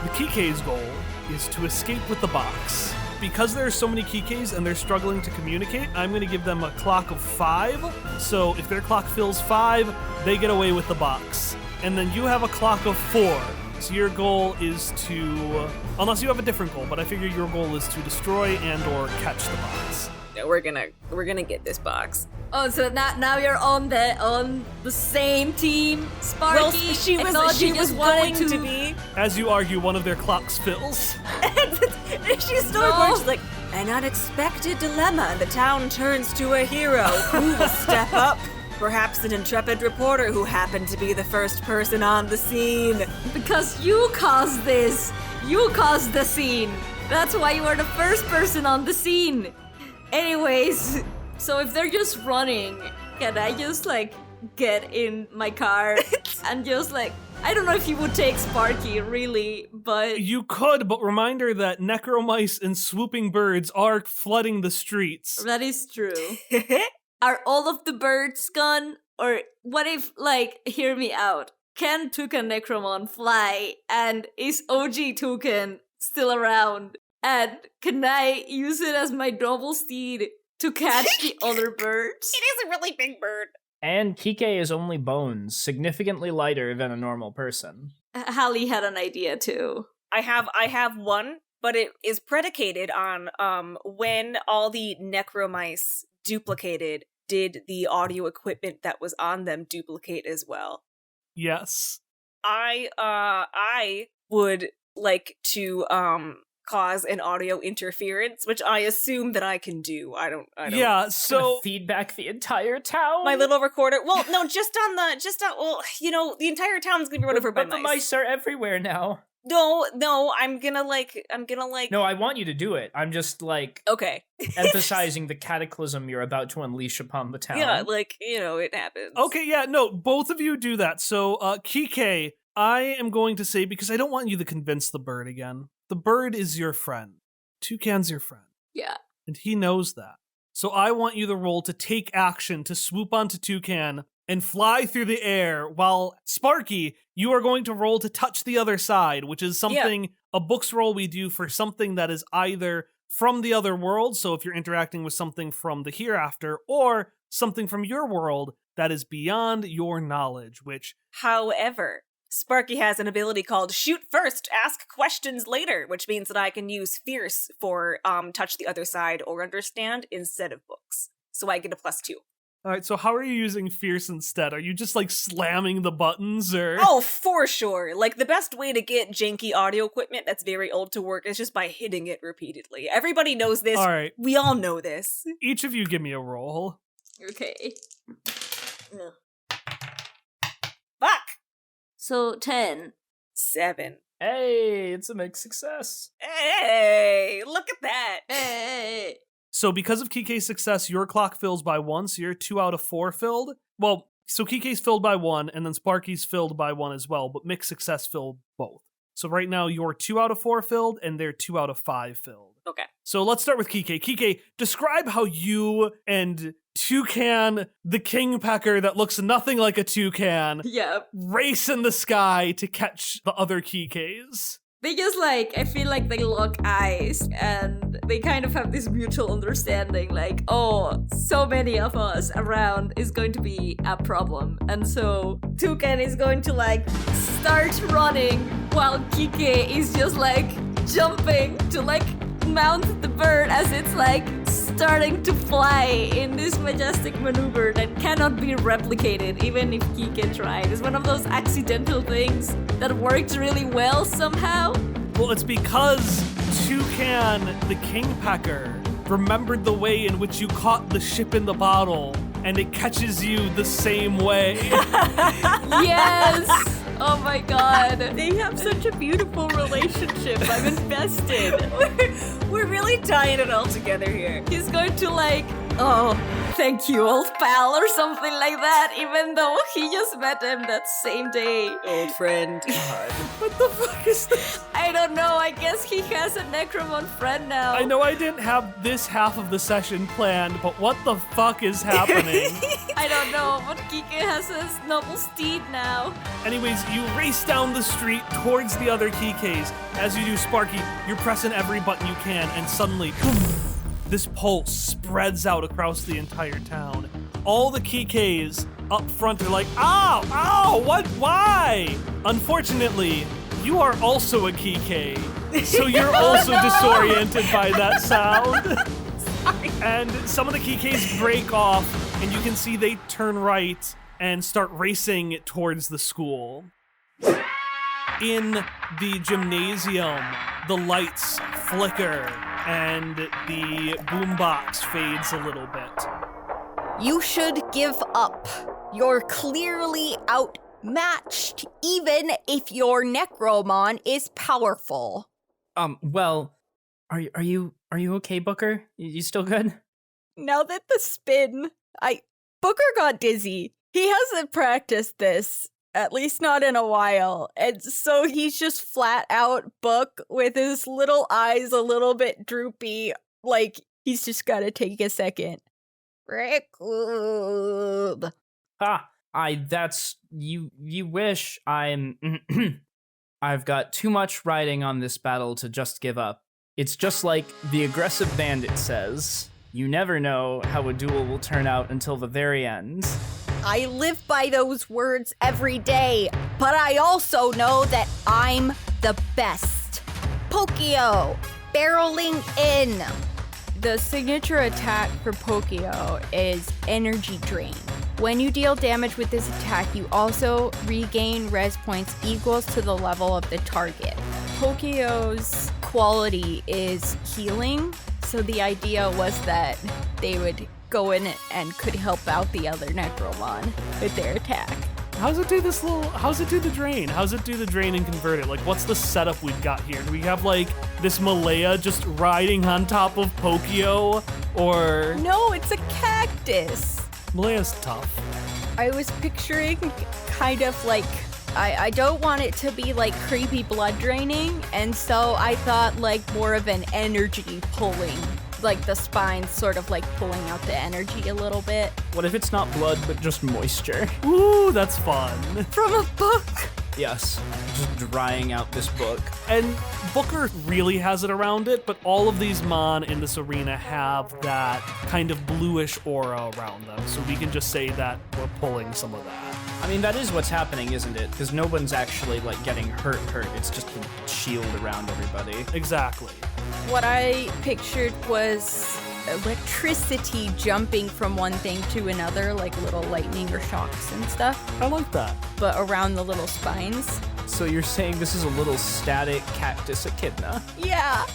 The Kike's goal is to escape with the box. Because there are so many Kikes and they're struggling to communicate, I'm going to give them a clock of 5. So if their clock fills 5, they get away with the box. And then you have a clock of 4. So your goal is to, unless you have a different goal, but I figure your goal is to destroy and or catch the box. No, we're gonna get this box. Oh, so now you're on the same team, Sparky. Well, she I thought was you just wanted going to be. As you argue, one of their clocks fills. She's storyboard. She's like, an unexpected dilemma, and the town turns to a hero. Who will step up? Perhaps an intrepid reporter who happened to be the first person on the scene. Because you caused this. You caused the scene. That's why you are the first person on the scene. Anyways, so if they're just running, can I just get in my car and just I don't know if you would take Sparky really, but You could, but reminder that necromice and swooping birds are flooding the streets. that is true. Are all of the birds gone? Or what if, hear me out. Can Toucan Necromon fly? And is OG Toucan still around? And can I use it as my double steed to catch the other birds? It is a really big bird. And Quique is only bones, significantly lighter than a normal person. Hallie had an idea too. I have one, but it is predicated on when all the necromice duplicated, did the audio equipment that was on them duplicate as well? Yes. I would like to cause an audio interference, which I assume that I can do. I don't Yeah, So so feedback the entire town. my little recorder. Well, no, just on the entire town's gonna be run over by But the mice. mice are everywhere now. No, I'm gonna No, I want you to do it. I'm just okay. emphasizing the cataclysm you're about to unleash upon the town. Yeah, it happens. okay, yeah, no, both of you do that. So, Kike, I am going to say, because I don't want you to convince the bird again. The bird is your friend. Toucan's your friend. Yeah. And he knows that. So I want you to roll to take action to swoop onto Toucan and fly through the air, while Sparky, you are going to roll to touch the other side, which is something, a book's roll we do for something that is either from the other world, so if you're interacting with something from the hereafter, or something from your world that is beyond your knowledge, which... However, Sparky has an ability called Shoot First, Ask Questions Later, which means that I can use Fierce for Touch the Other Side or Understand instead of books. So I get a +2. All right, so how are you using Fierce instead? Are you just slamming the buttons, or? Oh, for sure. The best way to get janky audio equipment that's very old to work is just by hitting it repeatedly. Everybody knows this. All right, We all know this. each of you give me a roll. Okay. Fuck! So 10. 7. Hey, it's a mixed success. Hey, look at that. Hey. So because of Quique's success, your clock fills by 1, so you're 2 out of 4 filled. Well, so Quique's filled by 1, and then Sparky's filled by 1 as well, but mixed success filled both. So right now you're 2 out of 4 filled, and they're 2 out of 5 filled. Okay. So let's start with Quique. Quique, describe how you and Toucan, the kingpecker that looks nothing like a toucan, Yeah. race in the sky to catch the other Quiques. They just I feel like they lock eyes and they kind of have this mutual understanding like, oh, so many of us around is going to be a problem. And so Toucan is going to start running while Quique is just jumping to mount the bird as it's starting to fly in this majestic maneuver that cannot be replicated even if Quique tried. It's one of those accidental things that worked really well somehow. Well, it's because Toucan, the kingpecker, remembered the way in which you caught the ship in the bottle, and it catches you the same way. Yes! Oh my god. They have such a beautiful relationship. I'm invested. We're really tying it all together here. He's going to oh, thank you, old pal, or something like that, even though he just met him that same day. Old friend. What the fuck is this? I don't know, I guess he has a Necromon friend now. I know I didn't have this half of the session planned, but what the fuck is happening? I don't know, but Quique has his noble steed now. Anyways, you race down the street towards the other Quiques. As you do, Sparky, you're pressing every button you can, and suddenly, boom, this pulse spreads out across the entire town. All the Quiques up front are like, ow, ow, what, why? Unfortunately, you are also a Quique, so you're also disoriented by that sound. And some of the Quiques break off, and you can see they turn right and start racing towards the school. In the gymnasium, the lights flicker and the boombox fades a little bit. You should give up. You're clearly outmatched, even if your Necromon is powerful. Well, are you okay, Booker? You still good? Now that the spin, Booker got dizzy. He hasn't practiced this, at least not in a while. And so he's just flat out Book with his little eyes a little bit droopy, like he's just gotta take a second. Record. That's you wish. I've got too much riding on this battle to just give up. It's just like the aggressive bandit says, you never know how a duel will turn out until the very end. I live by those words every day, but I also know that I'm the best. Pokio, barreling in. The signature attack for Pokio is Energy Drain. When you deal damage with this attack, you also regain res points equals to the level of the target. Pokio's quality is healing, so the idea was that they would go in and could help out the other Necromon with their attack. How's it do the drain? How's it do the drain and convert it? Like, what's the setup we've got here? Do we have, this Malaya just riding on top of Pokio? Or... No, it's a cactus. Malaya's tough. I was picturing kind of I don't want it to be creepy blood draining, and so I thought more of an energy pulling. The spine sort of pulling out the energy a little bit. What if it's not blood, but just moisture? Ooh, that's fun. From a book! Yes, just drying out this book. And Booker really has it around it, but all of these Mon in this arena have that kind of bluish aura around them, so we can just say that we're pulling some of that. I mean, that is what's happening, isn't it? Because no one's actually, getting hurt. It's just a shield around everybody. Exactly. What I pictured was electricity jumping from one thing to another, like little lightning or shocks and stuff, I like that. but around the little spines. So you're saying this is a little static cactus echidna? Yeah,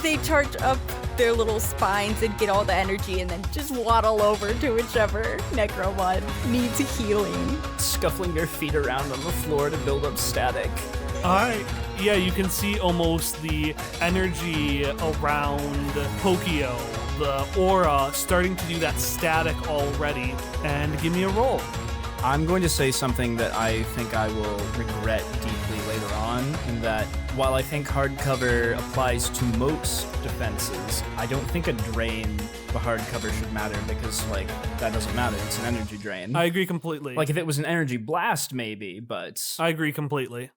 they charge up their little spines and get all the energy and then just waddle over to whichever Necromon needs healing. Scuffling their feet around on the floor to build up static. Alright. Yeah, you can see almost the energy around Pokio the aura starting to do that static already, and give me a roll. I'm going to say something that I think I will regret deeply later on, in that while I think hardcover applies to most defenses, I don't think a drain of a hardcover should matter because, like, that doesn't matter. It's an energy drain. I agree completely. Like, if it was an energy blast, maybe, but... I agree completely.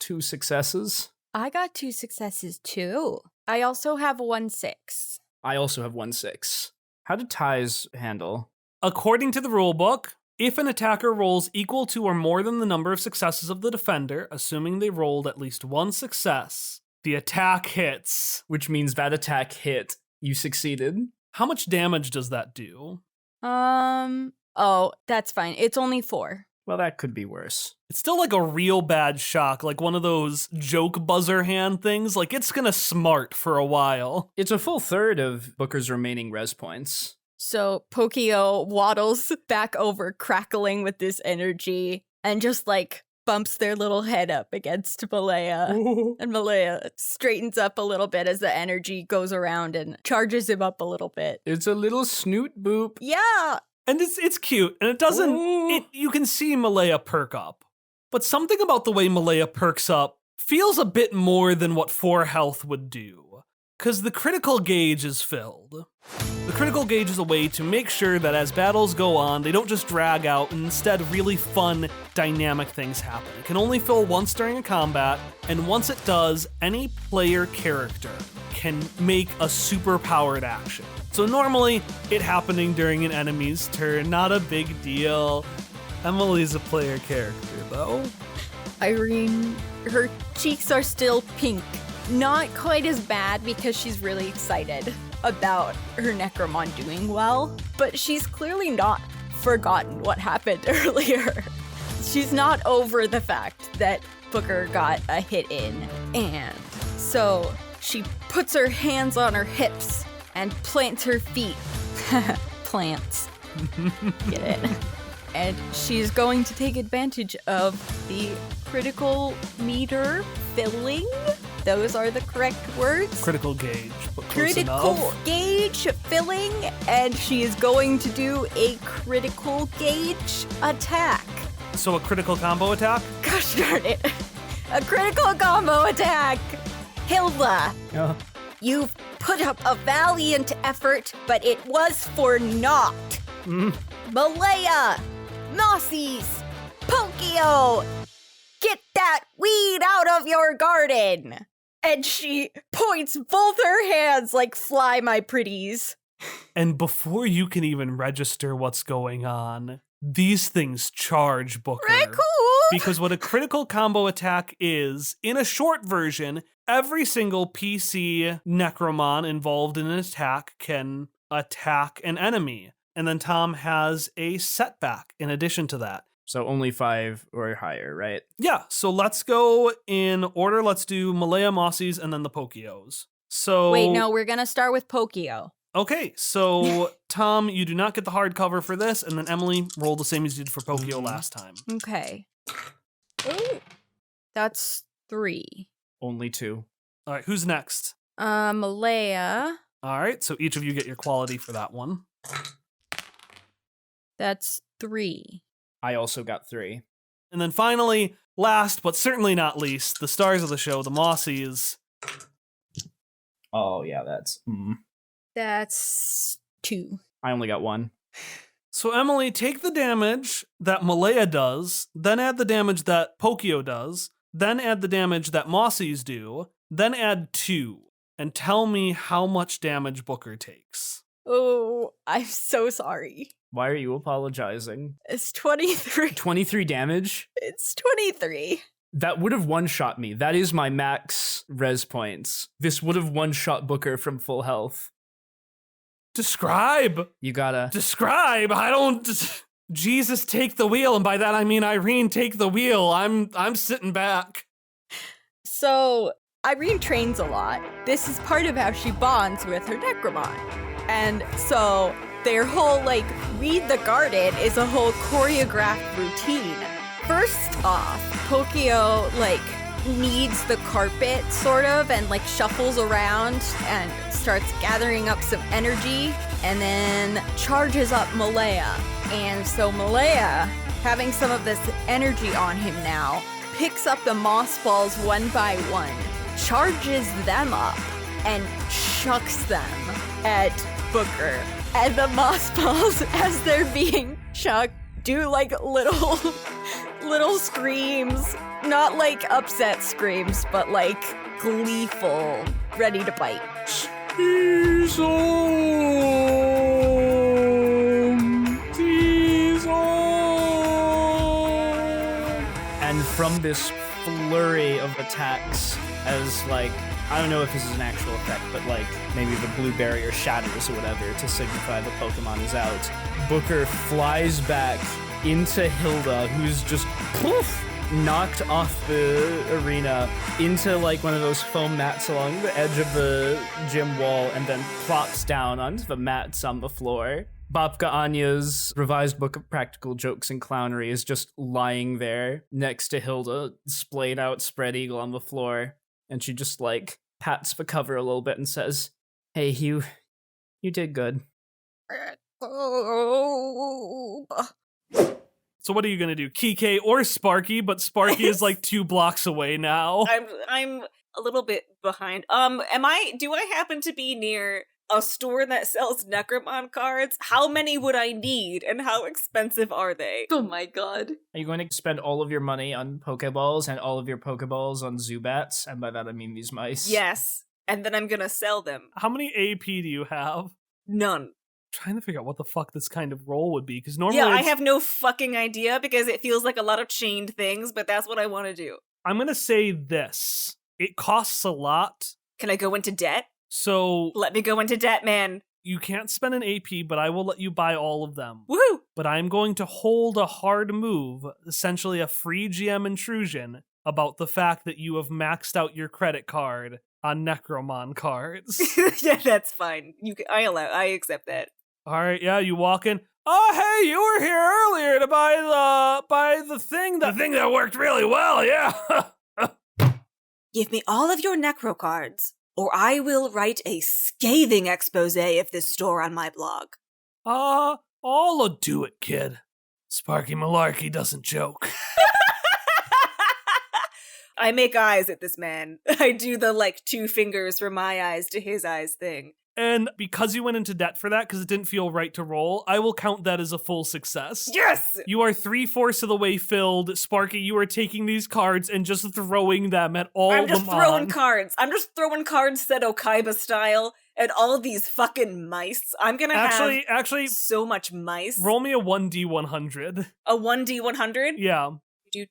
2 successes. I got 2 successes too. I also have 1-6. I also have 1-6. How did ties handle? According to the rulebook, if an attacker rolls equal to or more than the number of successes of the defender, assuming they rolled at least 1 success, the attack hits. Which means that attack hit. You succeeded. How much damage does that do? Oh, that's fine. It's only 4. Well, that could be worse. It's still like a real bad shock, like one of those joke buzzer hand things. Like, it's gonna smart for a while. It's a full third of Booker's remaining res points. So Pokio waddles back over, crackling with this energy, and just like bumps their little head up against Malaya. And Malaya straightens up a little bit as the energy goes around and charges him up a little bit. It's a little snoot boop. Yeah! And it's cute, and it doesn't, you can see Malaya perk up. But something about the way Malaya perks up feels a bit more than what 4 health would do. Because the critical gauge is filled. The critical gauge is a way to make sure that as battles go on, they don't just drag out, and instead really fun, dynamic things happen. It can only fill once during a combat, and once it does, any player character can make a super-powered action. So normally, it happening during an enemy's turn, not a big deal. Emily's a player character, though. Irene, her cheeks are still pink. Not quite as bad because she's really excited about her Necromon doing well, but she's clearly not forgotten what happened earlier. She's not over the fact that Booker got a hit in, and so she puts her hands on her hips and plants her feet. Plants. Get it? And she's going to take advantage of the critical meter filling. Those are the correct words. Critical gauge, but close Critical enough. gauge filling, and she is going to do a critical gauge attack. So a critical combo attack? Gosh darn it. A critical combo attack. Hilda, you've put up a valiant effort, but it was for naught. Malaya, Mossies, Pokio, get that weed out of your garden. And she points both her hands like, fly, my pretties. And before you can even register what's going on, these things charge Booker. Raccoon! Because what a critical combo attack is, in a short version, every single PC Necromon involved in an attack can attack an enemy. And then Tom has a setback in addition to that. So only 5 or higher, right? Yeah, so let's go in order. Let's do Malaya, Mossies, and then the Pokios. So Wait, no, we're gonna start with Pokio. Okay, so Tom, you do not get the hardcover for this, and then Emily, roll the same as you did for Pokio last time. Okay. Ooh. That's 3. Only 2. All right, who's next? Malaya. All right, so each of you get your quality for that one. That's 3. I also got 3. And then finally, last but certainly not least, the stars of the show, the Mossies. Oh, yeah, that's... That's 2. I only got 1. So Emily, take the damage that Malaya does, then add the damage that Pokio does, then add the damage that Mossies do, then add 2, and tell me how much damage Booker takes. Oh, I'm so sorry. Why are you apologizing? It's 23. 23 damage? It's 23. That would have one-shot me. That is my max res points. This would have one-shot Booker from full health. Describe! You gotta... Describe! I don't... Jesus, take the wheel, and by that I mean Irene, take the wheel. I'm sitting back. So, Irene trains a lot. This is part of how she bonds with her Necromon. And so, their whole, weed the garden is a whole choreographed routine. First off, Pokio, kneads the carpet, sort of, and like shuffles around and starts gathering up some energy, and then charges up Malaya. And so Malaya, having some of this energy on him now, picks up the moss balls one by one, charges them up, and chucks them at Booker. And the moss balls, as they're being chucked, do like little screams. Not like upset screams, but like gleeful, ready to bite. He's home. He's home. And from this flurry of attacks, as like, I don't know if this is an actual effect, but like maybe the blue barrier shatters or whatever to signify the Pokemon is out, Booker flies back into Hilda, who's just poof, knocked off the arena into like one of those foam mats along the edge of the gym wall, and then plops down onto the mats on the floor. Babka Anya's revised book of practical jokes and clownery is just lying there next to Hilda, splayed out spread eagle on the floor, and she just like pats the cover a little bit and says, "Hey, you did good." So what are you gonna do, Quique or Sparky? But Sparky is like 2 blocks away now. I'm a little bit behind. Do I happen to be near a store that sells Necromon cards? How many would I need, and how expensive are they? Oh my god. Are you going to spend all of your money on Pokeballs and all of your Pokeballs on Zubats? And by that I mean these mice. Yes, and then I'm gonna sell them. How many AP do you have? None. Trying to figure out what the fuck this kind of roll would be, because normally I have no fucking idea, because it feels like a lot of chained things, but that's what I want to do. I'm gonna say this. It costs a lot, Can I go into debt? so Let me go into debt, man. you can't spend an AP, but I will let you buy all of them. Woohoo! But I'm going to hold a hard move, essentially a free GM intrusion, about the fact that you have maxed out your credit card on Necromon cards. Yeah, that's fine. I accept that. All right, yeah, you walk in. Oh, hey, you were here earlier to buy the thing that worked really well, yeah. Give me all of your Necro cards, or I will write a scathing expose of this store on my blog. I'll do it, kid. Sparky Malarkey doesn't joke. I make eyes at this man. I do the, 2 fingers from my eyes to his eyes thing. And because you went into debt for that, because it didn't feel right to roll, I will count that as a full success. Yes! You are 3/4 of the way filled. Sparky, you are taking these cards and just throwing them at all I'm the just throwing mon. cards. I'm just throwing cards set Okaiba style at all these fucking mice. I'm gonna Actually, so much mice. roll me a 1d100. A 1d100? Yeah. Do.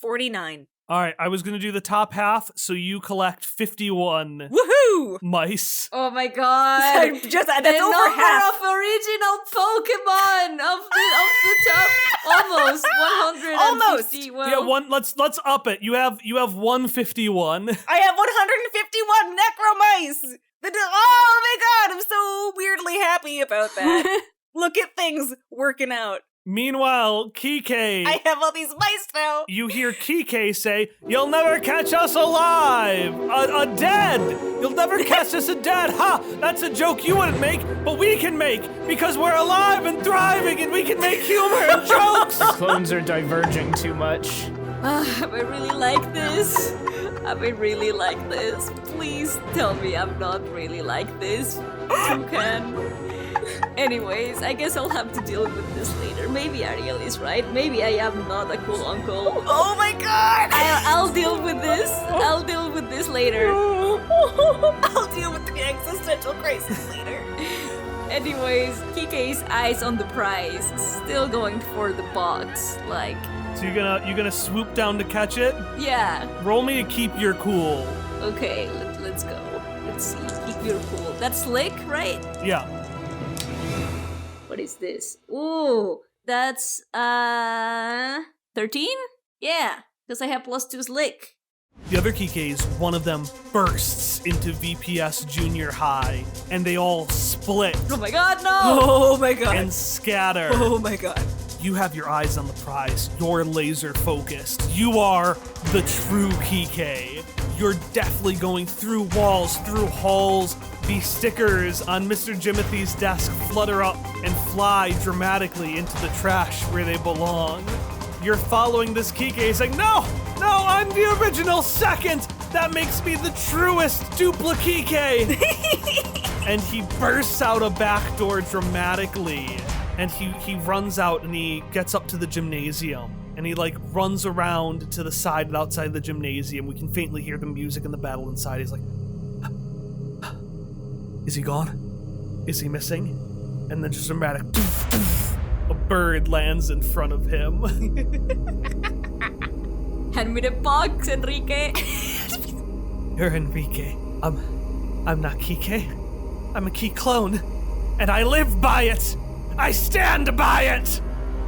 49. All right, I was going to do the top half, so you collect 51 Woohoo! mice. Oh my god. That's the over number half. of original Pokemon of the top, almost 151. Yeah, let's up it. You have 151. I have 151 Necromice! Oh my god, I'm so weirdly happy about that. Look at things working out. Meanwhile, Quique, I have all these mice now. you hear Quique say, "You'll never catch us alive! A dead! You'll never catch us a dead! Ha! That's a joke you wouldn't make, but we can make, because we're alive and thriving and we can make humor and jokes!" The clones are diverging too much. I really like this. I really like this. Please tell me I'm not really like this. Toucan. Anyways, I guess I'll have to deal with this later. Maybe Ariel is right. Maybe I am not a cool uncle. Oh my god! I'll deal with this. I'll deal with this later. I'll deal with the existential crisis later. Anyways, Kike's eyes on the prize, still going for the box. Like, So you're gonna swoop down to catch it? yeah. Roll me to keep your cool. Okay, let's go. Let's see. Keep your cool. That's slick, right? Yeah. What is this? Ooh, that's 13? Yeah, because I have +2 slick. The other Kikes, one of them bursts into VPS Junior High, and they all split Oh my god, no! Oh my god. and scatter. Oh my god. You have your eyes on the prize. You're laser focused. You are the true Quique. You're definitely going through walls, through halls. The stickers on Mr. Jimothy's desk flutter up and fly dramatically into the trash where they belong. You're following this Quique saying, no, I'm the original second. That makes me the truest duplicate. And he bursts out a back door dramatically. And he runs out and he gets up to the gymnasium. And he runs around to the side and outside the gymnasium. We can faintly hear the music and the battle inside. He's like, is he gone? Is he missing? And then just dramatic, a bird lands in front of him. Hand me the box, Enrique. You're Enrique. I'm not Quique. I'm a key clone. And I live by it. I stand by it.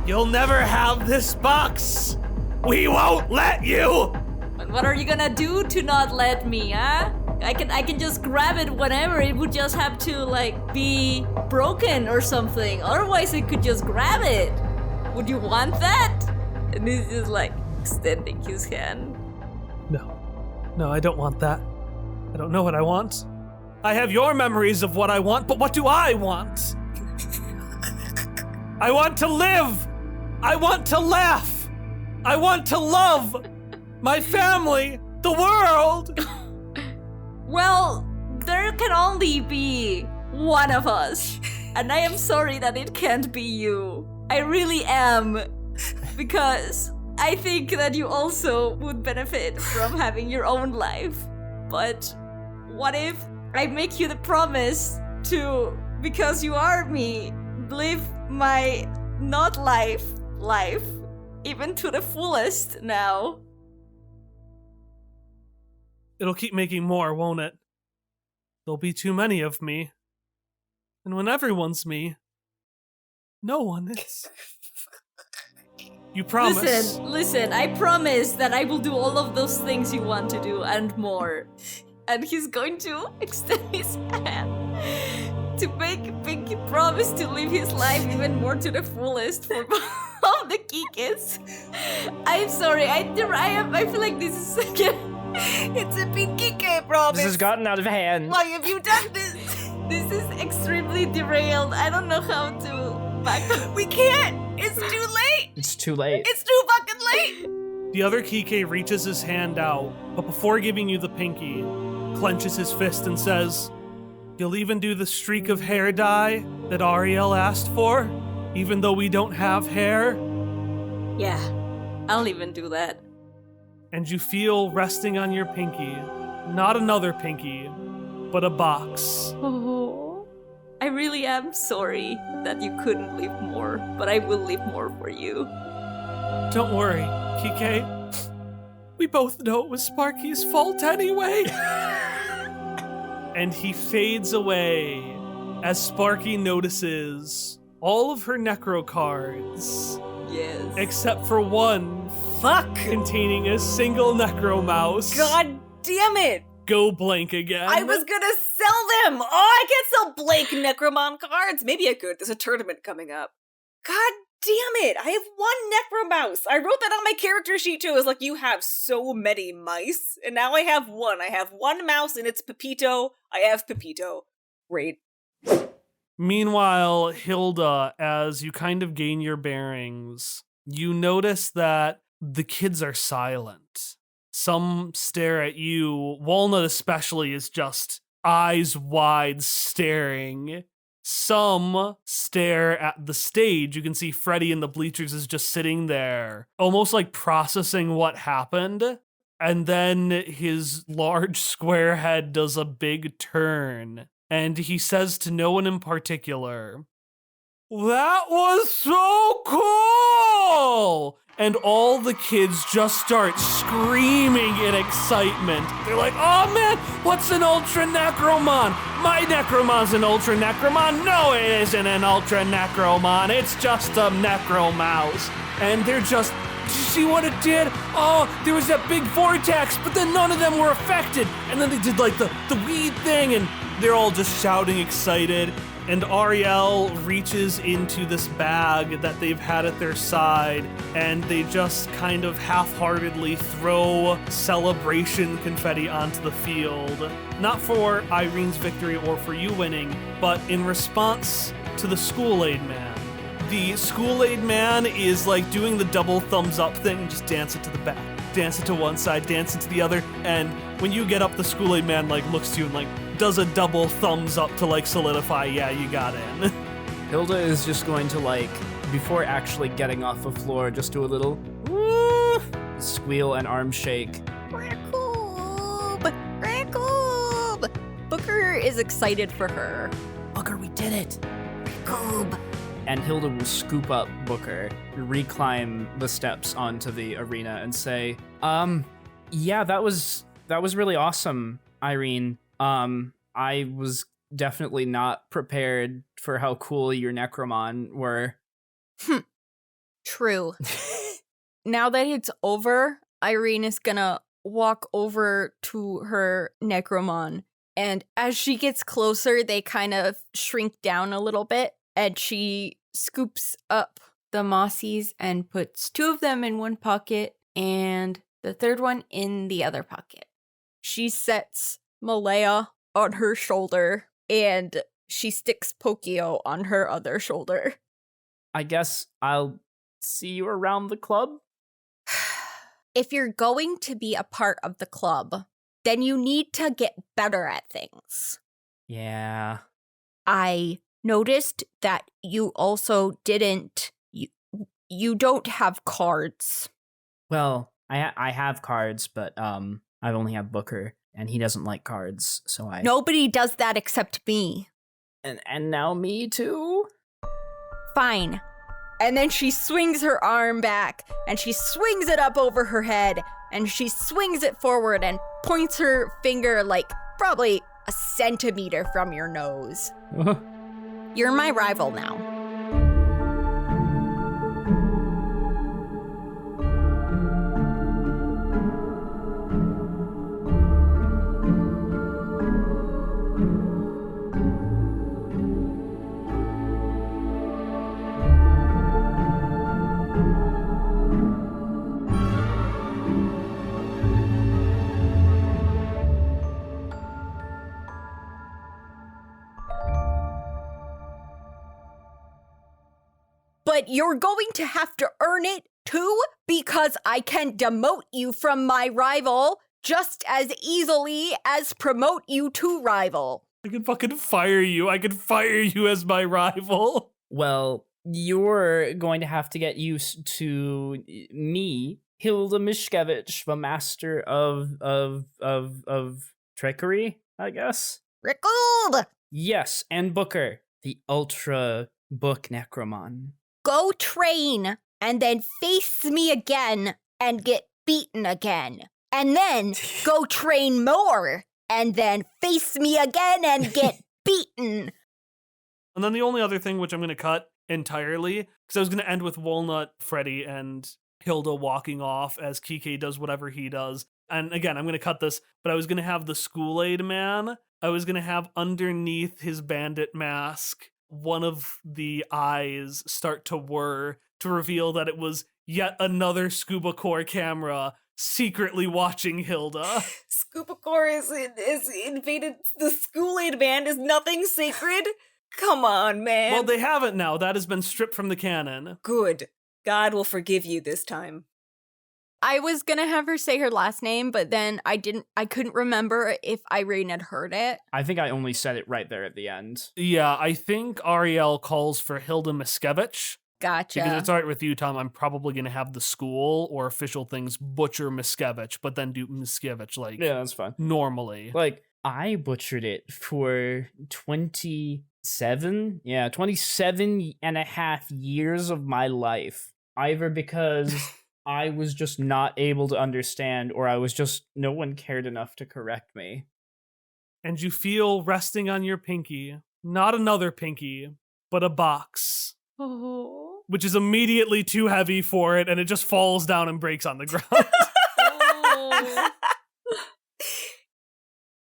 You'll never have this box. We won't let you. But what are you gonna do to not let me, huh? I can just grab it whenever. It would just have to be broken or something. Otherwise it could just grab it. Would you want that? And he's just extending his hand. No, I don't want that. I don't know what I want. I have your memories of what I want, but what do I want? I want to live. I want to laugh. I want to love my family, the world. Well, there can only be one of us. And I am sorry that it can't be you. I really am. Because I think that you also would benefit from having your own life. But what if I make you the promise to, because you are me, live my not life, even to the fullest now? It'll keep making more, won't it? There'll be too many of me. And when everyone's me, no one is. You promise? Listen, I promise that I will do all of those things you want to do and more. And he's going to extend his hand to make a big promise to live his life even more to the fullest for all the Quiques. I'm sorry, I feel like this is It's a big Quique promise. This has gotten out of hand. Why have you done this? This is extremely derailed. I don't know how to back up. We can't. It's too late. It's too late. It's too fucking late. The other Quique reaches his hand out, but before giving you the pinky, clenches his fist and says, "You'll even do the streak of hair dye that Ariel asked for, even though we don't have hair?" Yeah, I'll even do that. And you feel resting on your pinky, not another pinky, but a box. Oh, I really am sorry that you couldn't live more, but I will live more for you. Don't worry, Quique. We both know it was Sparky's fault anyway. And he fades away as Sparky notices all of her necro cards. Yes. Except for one. Fuck. Containing a single necro mouse. God damn it. Go blank again. I was gonna sell them. Oh, I can't sell blank Necromon cards. Maybe I could. There's a tournament coming up. God damn it. I have one Necromouse. I wrote that on my character sheet too. It was like, you have so many mice. And now I have one. I have one mouse and it's Pepito. I have Pepito. Great. Meanwhile, Hilda, as you kind of gain your bearings, you notice that the kids are silent. Some stare at you. Walnut especially is just eyes wide staring. Some stare at the stage. You can see Freddy in the bleachers is just sitting there, almost like processing what happened. And then his large square head does a big turn. And he says to no one in particular, "That was so cool!" And all the kids just start screaming in excitement. They're like, "Oh man, what's an Ultra Necromon? My Necromon's an Ultra Necromon. No, it isn't an Ultra Necromon. It's just a Necromouse." And they're just, "Did you see what it did? Oh, there was that big vortex, but then none of them were affected." And then they did like the weed thing, and they're all just shouting excited. And Ariel reaches into this bag that they've had at their side, and they just kind of half-heartedly throw celebration confetti onto the field. Not for Irene's victory or for you winning, but in response to the School-Aid Man. The School-Aid Man is like doing the double thumbs up thing, just dance it to the back, dance it to one side, dance it to the other, and when you get up, the School-Aid Man like looks to you and like does a double thumbs up to like solidify, yeah, you got in. Hilda is just going to like, before actually getting off the floor, just do a little woo, squeal and arm shake. Racoob! Racoob! Booker is excited for her. Booker, we did it! Racoob! And Hilda will scoop up Booker, reclimb the steps onto the arena and say, yeah, that was really awesome, Irene. I was definitely not prepared for how cool your Necromon were. True. Now that it's over, Irene is gonna walk over to her Necromon, and as she gets closer, they kind of shrink down a little bit, and she scoops up the mossies and puts 2 of them in one pocket and the 3rd one in the other pocket. She sets Malaya on her shoulder, and she sticks Pokio on her other shoulder. I guess I'll see you around the club? If you're going to be a part of the club, then you need to get better at things. Yeah. I noticed that you also didn't... You don't have cards. Well, I have cards, but I only have Booker, and he doesn't like cards, so I... Nobody does that except me. And now me too? Fine. And then she swings her arm back, and she swings it up over her head, and she swings it forward and points her finger like probably a centimeter from your nose. You're my rival now. But you're going to have to earn it too, because I can demote you from my rival just as easily as promote you to rival. I can fucking fire you. I can fire you as my rival. Well, you're going to have to get used to me, Hilda Mishkevich, the master of trickery, I guess. Rickled! Yes, and Booker, the ultra book Necromon. Go train, and then face me again and get beaten again. And then go train more, and then face me again and get beaten. And then the only other thing, which I'm going to cut entirely, because I was going to end with Walnut, Freddy, and Hilda walking off as Quique does whatever he does. And again, I'm going to cut this, but I was going to have the School-Aid Man. I was going to have underneath his bandit mask, one of the eyes start to whir to reveal that it was yet another Scuba Core camera secretly watching Hilda. Scuba Core is invaded the School-Aid band. Is nothing sacred? Come on, man. Well, they haven't now. That has been stripped from the canon. Good. God will forgive you this time. I was gonna have her say her last name, but then I couldn't remember if Irene had heard it. I think I only said it right there at the end. Yeah, I think Ariel calls for Hilda Miskevich. Gotcha. Because it's all right with you, Tom. I'm probably going to have the school or official things butcher Miskevich, but then do Miskevich like Yeah, that's fine. normally. Like, I butchered it for 27 and a half years of my life. Either because I was just not able to understand, or no one cared enough to correct me. And you feel resting on your pinky, not another pinky, but a box. Oh. Which is immediately too heavy for it, and it just falls down and breaks on the ground. Oh.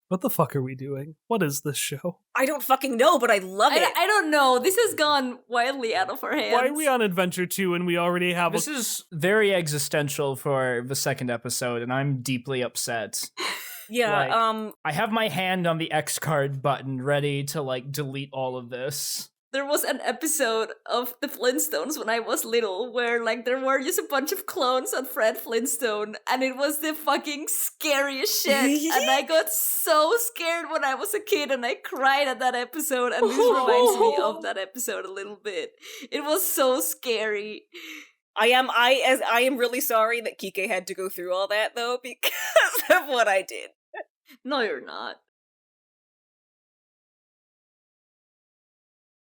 What the fuck are we doing? What is this show? I don't fucking know, but I love it. I don't know. This has gone wildly out of our hands. Why are we on Adventure 2 and we already have This is very existential for the second episode, and I'm deeply upset. Yeah, I have my hand on the X card button ready to, like, delete all of this. There was an episode of the Flintstones when I was little where, like, there were just a bunch of clones on Fred Flintstone, and it was the fucking scariest shit. And I got so scared when I was a kid, and I cried at that episode, and this reminds me of that episode a little bit. It was so scary. I am really sorry that Quique had to go through all that, though, because of what I did. No, you're not.